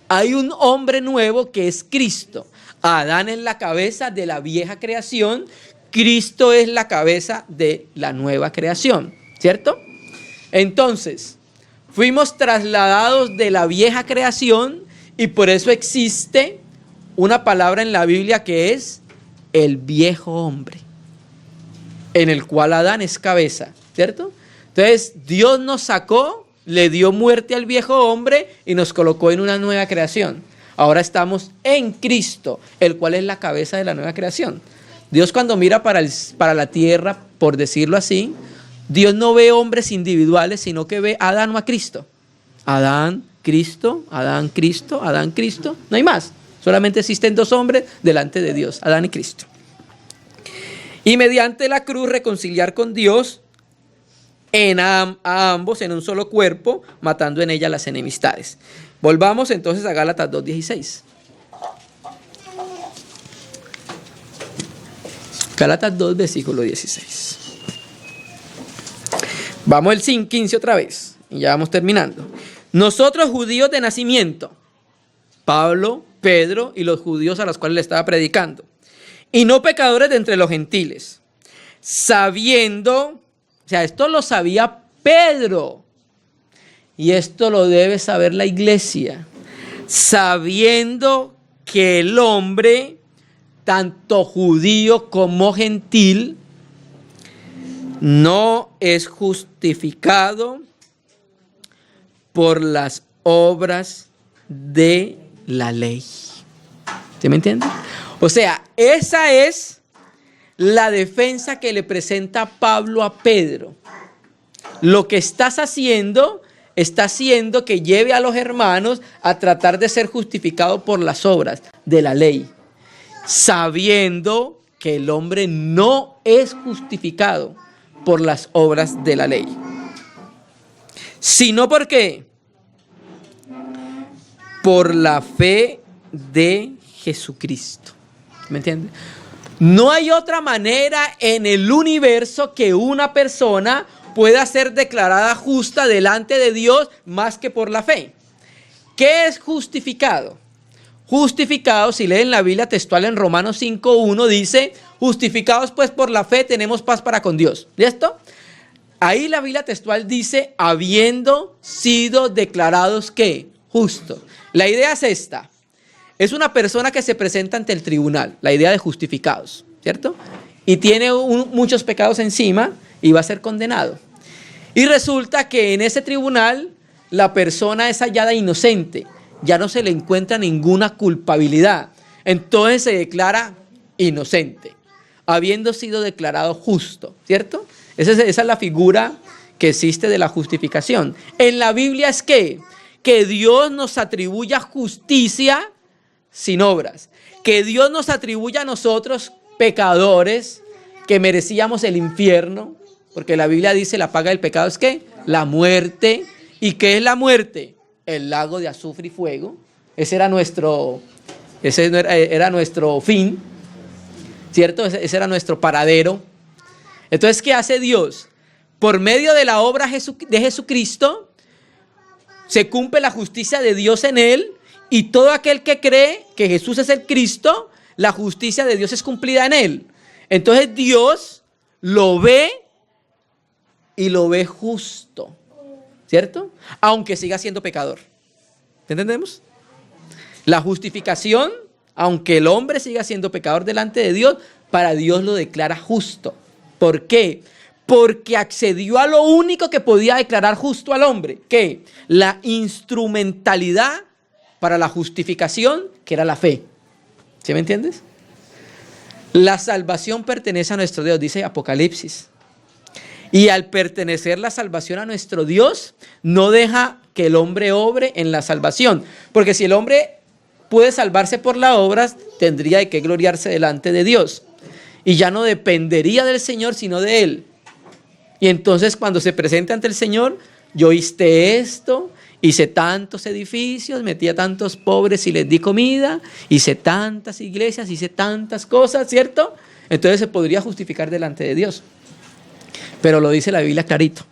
Hay un hombre nuevo que es Cristo. Adán es la cabeza de la vieja creación, Cristo es la cabeza de la nueva creación, ¿cierto? Entonces, fuimos trasladados de la vieja creación Y por eso existe una palabra en la Biblia que es el viejo hombre, en el cual Adán es cabeza, ¿cierto? Entonces Dios nos sacó, le dio muerte al viejo hombre y nos colocó en una nueva creación. Ahora estamos en Cristo, el cual es la cabeza de la nueva creación. Dios, cuando mira para la tierra, por decirlo así, Dios no ve hombres individuales, sino que ve a Adán o a Cristo. Adán, Cristo, Adán, Cristo, Adán, Cristo. No hay más. Solamente existen dos hombres delante de Dios, Adán y Cristo. Y mediante la cruz reconciliar con Dios a ambos en un solo cuerpo, matando en ella las enemistades. Volvamos entonces a Gálatas 2:16. Gálatas 2, versículo 16. Vamos el 15 otra vez, y ya vamos terminando. Nosotros, judíos de nacimiento, Pablo, Pedro y los judíos a los cuales le estaba predicando, y no pecadores de entre los gentiles, sabiendo, o sea, esto lo sabía Pedro, y esto lo debe saber la iglesia, sabiendo que el hombre, tanto judío como gentil, no es justificado por las obras de la ley. ¿Sí me entiende? O sea, esa es la defensa que le presenta Pablo a Pedro. Lo que estás haciendo está haciendo que lleve a los hermanos a tratar de ser justificados por las obras de la ley, sabiendo que el hombre no es justificado por las obras de la ley, sino porque por la fe de Jesucristo. ¿Me entiendes? No hay otra manera en el universo que una persona pueda ser declarada justa delante de Dios más que por la fe. ¿Qué es justificado? Justificados, si leen la Biblia textual en Romanos 5:1, dice: justificados pues por la fe tenemos paz para con Dios. ¿Listo? Ahí la Biblia textual dice: habiendo sido declarados ¿qué? Justos. La idea es esta: es una persona que se presenta ante el tribunal, la idea de justificados, ¿cierto? Y tiene muchos pecados encima y va a ser condenado. Y resulta que en ese tribunal la persona es hallada inocente, ya no se le encuentra ninguna culpabilidad. Entonces se declara inocente, habiendo sido declarado justo, ¿cierto? Esa es la figura que existe de la justificación. En la Biblia es que Dios nos atribuya justicia sin obras, que Dios nos atribuya a nosotros, pecadores, que merecíamos el infierno, porque la Biblia dice: la paga del pecado es ¿qué? La muerte. ¿Y qué es la muerte? El lago de azufre y fuego. Ese era nuestro fin, ¿cierto? Ese era nuestro paradero. Entonces, ¿qué hace Dios? Por medio de la obra de Jesucristo, se cumple la justicia de Dios en él, y todo aquel que cree que Jesús es el Cristo, la justicia de Dios es cumplida en él. Entonces Dios lo ve y lo ve justo, ¿cierto? Aunque siga siendo pecador. ¿Entendemos? La justificación, aunque el hombre siga siendo pecador delante de Dios, para Dios lo declara justo. ¿Por qué? Porque accedió a lo único que podía declarar justo al hombre. ¿Qué? La instrumentalidad para la justificación, que era la fe. ¿Sí me entiendes? La salvación pertenece a nuestro Dios, dice Apocalipsis. Y al pertenecer la salvación a nuestro Dios, no deja que el hombre obre en la salvación. Porque si el hombre puede salvarse por las obras, tendría de qué gloriarse delante de Dios. Y ya no dependería del Señor, sino de Él. Y entonces cuando se presenta ante el Señor: yo hice esto, hice tantos edificios, metí a tantos pobres y les di comida, hice tantas iglesias, hice tantas cosas, ¿cierto? Entonces se podría justificar delante de Dios. Pero lo dice la Biblia clarito.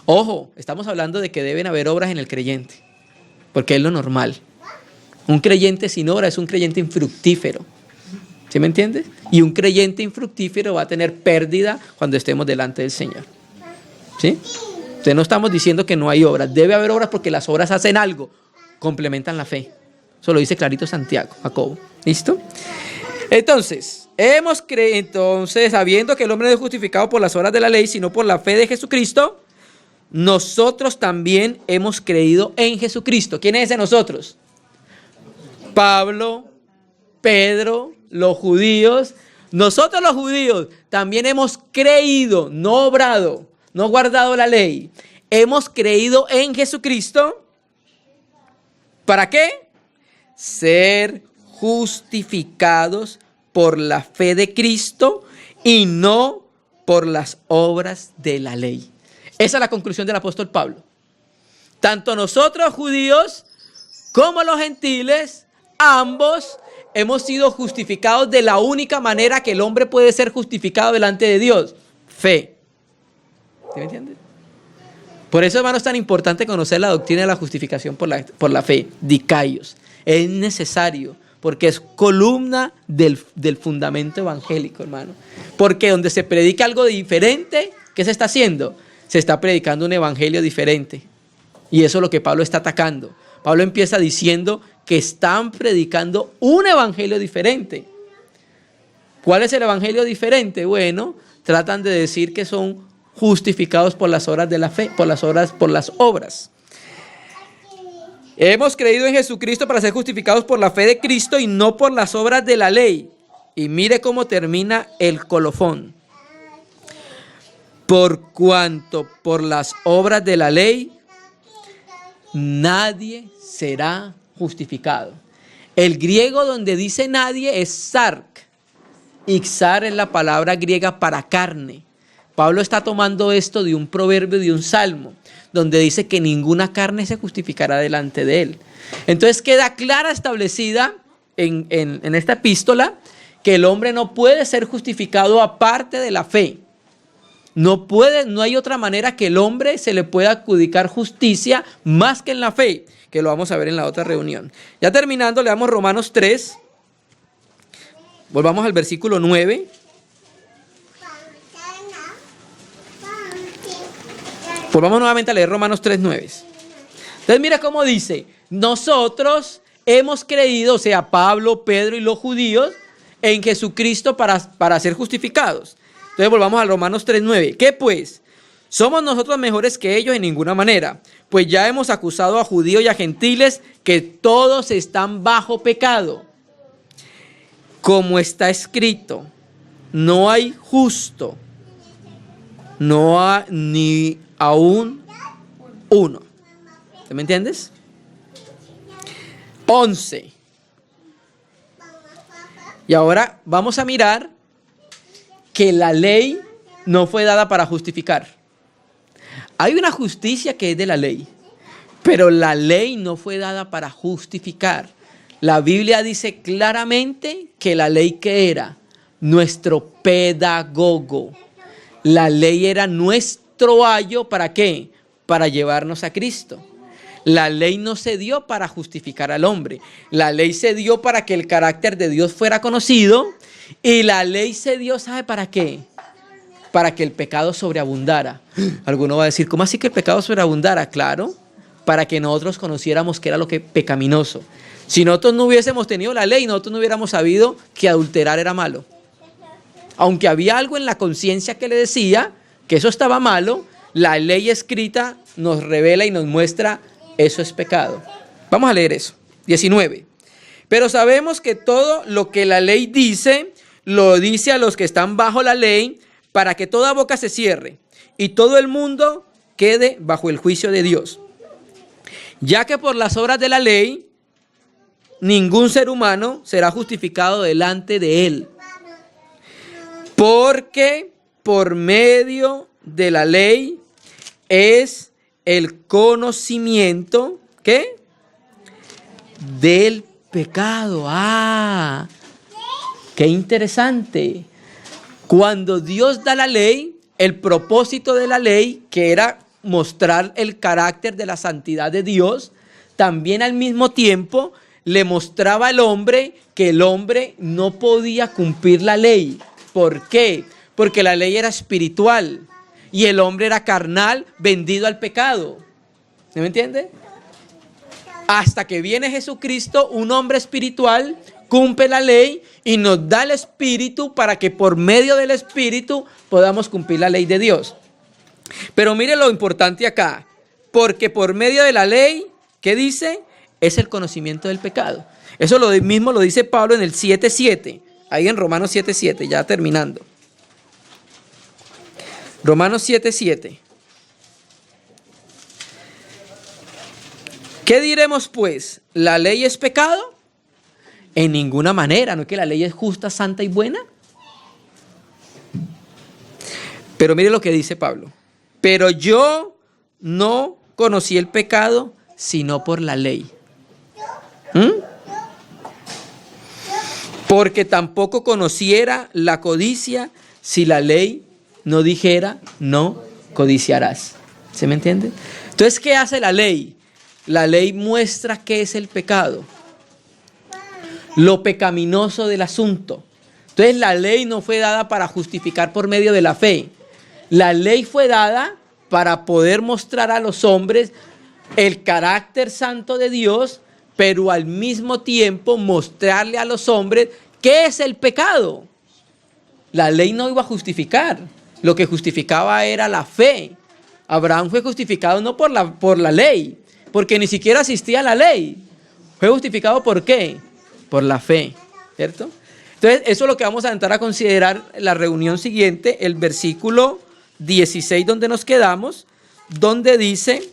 Ojo, estamos hablando de que deben haber obras en el creyente, porque es lo normal. Un creyente sin obra es un creyente infructífero. ¿Sí me entiendes? Y un creyente infructífero va a tener pérdida cuando estemos delante del Señor. ¿Sí? Entonces no estamos diciendo que no hay obras. Debe haber obras porque las obras hacen algo, complementan la fe. O Eso lo dice clarito Santiago, Jacobo. ¿Listo? Entonces, sabiendo que el hombre no es justificado por las obras de la ley, sino por la fe de Jesucristo, nosotros también hemos creído en Jesucristo. ¿Quién es ese nosotros? Pablo, Pedro, los judíos. Nosotros los judíos también hemos creído, no obrado, no guardado la ley. Hemos creído en Jesucristo. ¿Para qué? Ser justificados por la fe de Cristo y no por las obras de la ley. Esa es la conclusión del apóstol Pablo. Tanto nosotros judíos como los gentiles, ambos hemos sido justificados de la única manera que el hombre puede ser justificado delante de Dios: fe. ¿Sí me entiendes? Por eso, hermano, es tan importante conocer la doctrina de la justificación por la fe, dikaios. Es necesario, porque es columna del fundamento evangélico, hermano. Porque donde se predica algo diferente, ¿qué se está haciendo? Se está predicando un evangelio diferente. Y eso es lo que Pablo está atacando. Pablo empieza diciendo que están predicando un evangelio diferente. ¿Cuál es el evangelio diferente? Bueno, tratan de decir que son justificados por las obras de la fe, por las obras. Hemos creído en Jesucristo para ser justificados por la fe de Cristo y no por las obras de la ley. Y mire cómo termina el colofón. Por cuanto por las obras de la ley nadie será justificado. El griego donde dice nadie es sark. Ixar es la palabra griega para carne. Pablo está tomando esto de un proverbio, de un salmo, donde dice que ninguna carne se justificará delante de él. Entonces queda clara establecida en esta epístola que el hombre no puede ser justificado aparte de la fe. No hay otra manera que el hombre se le pueda adjudicar justicia más que en la fe, que lo vamos a ver en la otra reunión. Ya terminando, leamos Romanos 3. Volvamos al versículo 9. Volvamos nuevamente a leer Romanos 3:9. Entonces mira cómo dice: nosotros hemos creído, o sea, Pablo, Pedro y los judíos, en Jesucristo para ser justificados. Entonces volvamos a Romanos 3:9. ¿Qué pues? ¿Somos nosotros mejores que ellos? En ninguna manera. Pues ya hemos acusado a judíos y a gentiles que todos están bajo pecado. Como está escrito, no hay justo, no hay ni aún uno. ¿Me entiendes? 11. Y ahora vamos a mirar que la ley no fue dada para justificar. Hay una justicia que es de la ley, pero la ley no fue dada para justificar. La Biblia dice claramente que la ley, ¿qué era? Nuestro pedagogo. La ley era nuestro ayo, ¿para qué? Para llevarnos a Cristo. La ley no se dio para justificar al hombre. La ley se dio para que el carácter de Dios fuera conocido. Y la ley se dio, ¿sabe para qué? Para que el pecado sobreabundara. Alguno va a decir, ¿cómo así que el pecado sobreabundara? Claro, para que nosotros conociéramos qué era lo que pecaminoso. Si nosotros no hubiésemos tenido la ley, nosotros no hubiéramos sabido que adulterar era malo. Aunque había algo en la conciencia que le decía que eso estaba malo, la ley escrita nos revela y nos muestra eso es pecado. Vamos a leer eso. 19. Pero sabemos que todo lo que la ley dice, lo dice a los que están bajo la ley, para que toda boca se cierre y todo el mundo quede bajo el juicio de Dios. Ya que por las obras de la ley, ningún ser humano será justificado delante de él. Porque por medio de la ley es el conocimiento, ¿qué? Del pecado. ¡Ah! ¡Qué interesante! Cuando Dios da la ley, el propósito de la ley, que era mostrar el carácter de la santidad de Dios, también al mismo tiempo le mostraba al hombre que el hombre no podía cumplir la ley. ¿Por qué? Porque la ley era espiritual y el hombre era carnal, vendido al pecado. ¿Me entiende? hasta que viene Jesucristo, un hombre espiritual, cumple la ley y nos da el Espíritu para que por medio del Espíritu podamos cumplir la ley de Dios. Pero mire lo importante acá, porque por medio de la ley, ¿qué dice? Es el conocimiento del pecado. Eso mismo lo dice Pablo en el 7:7, ahí en Romanos 7:7, ya terminando. Romanos 7:7. ¿Qué diremos pues? ¿La ley es pecado? En ninguna manera, ¿no es que la ley es justa, santa y buena? Pero mire lo que dice Pablo. Pero yo no conocí el pecado sino por la ley. Porque tampoco conociera la codicia si la ley no dijera no codiciarás. ¿Se me entiende? Entonces, ¿qué hace la ley? La ley muestra qué es el pecado, lo pecaminoso del asunto. Entonces la ley no fue dada para justificar por medio de la fe. La ley fue dada para poder mostrar a los hombres el carácter santo de Dios, pero al mismo tiempo mostrarle a los hombres qué es el pecado. La ley no iba a justificar, lo que justificaba era la fe. Abraham fue justificado no por la ley, porque ni siquiera existía la ley. Fue justificado ¿por qué? Por la fe, ¿cierto? Entonces, eso es lo que vamos a entrar a considerar en la reunión siguiente, el versículo 16 donde nos quedamos, donde dice,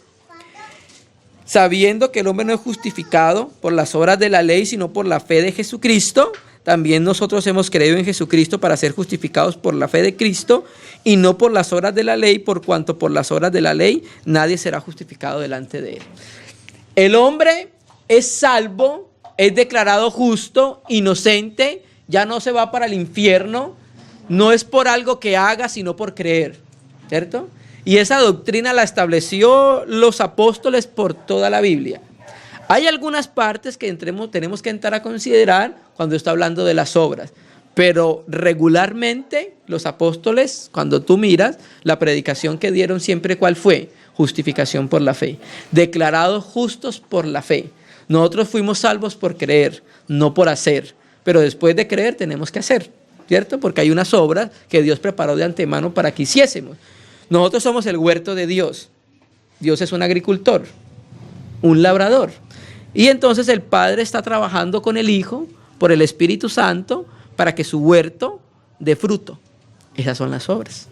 sabiendo que el hombre no es justificado por las obras de la ley, sino por la fe de Jesucristo, también nosotros hemos creído en Jesucristo para ser justificados por la fe de Cristo y no por las obras de la ley, por cuanto por las obras de la ley nadie será justificado delante de él. El hombre es salvo, es declarado justo, inocente, ya no se va para el infierno, no es por algo que haga, sino por creer, ¿cierto? Y esa doctrina la estableció los apóstoles por toda la Biblia. Hay algunas partes que tenemos que entrar a considerar cuando está hablando de las obras, pero regularmente los apóstoles, cuando tú miras la predicación que dieron siempre, ¿cuál fue? Justificación por la fe, declarados justos por la fe. Nosotros fuimos salvos por creer, no por hacer, pero después de creer tenemos que hacer, ¿cierto? Porque hay unas obras que Dios preparó de antemano para que hiciésemos. Nosotros somos el huerto de Dios. Dios es un agricultor, un labrador. Y entonces el Padre está trabajando con el Hijo por el Espíritu Santo para que su huerto dé fruto. Esas son las obras.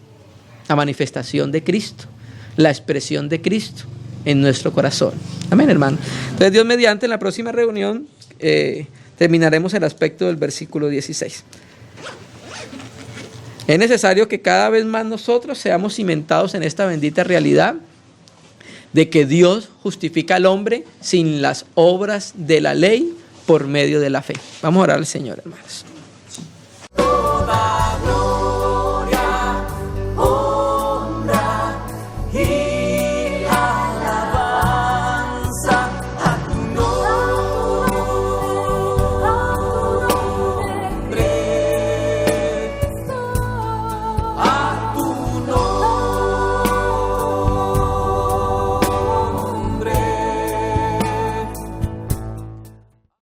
La manifestación de Cristo, la expresión de Cristo en nuestro corazón. Amén, hermano. Entonces, Dios mediante, en la próxima reunión terminaremos el aspecto del versículo 16. Es necesario que cada vez más nosotros seamos cimentados en esta bendita realidad de que Dios justifica al hombre sin las obras de la ley por medio de la fe. Vamos a orar al Señor, hermanos.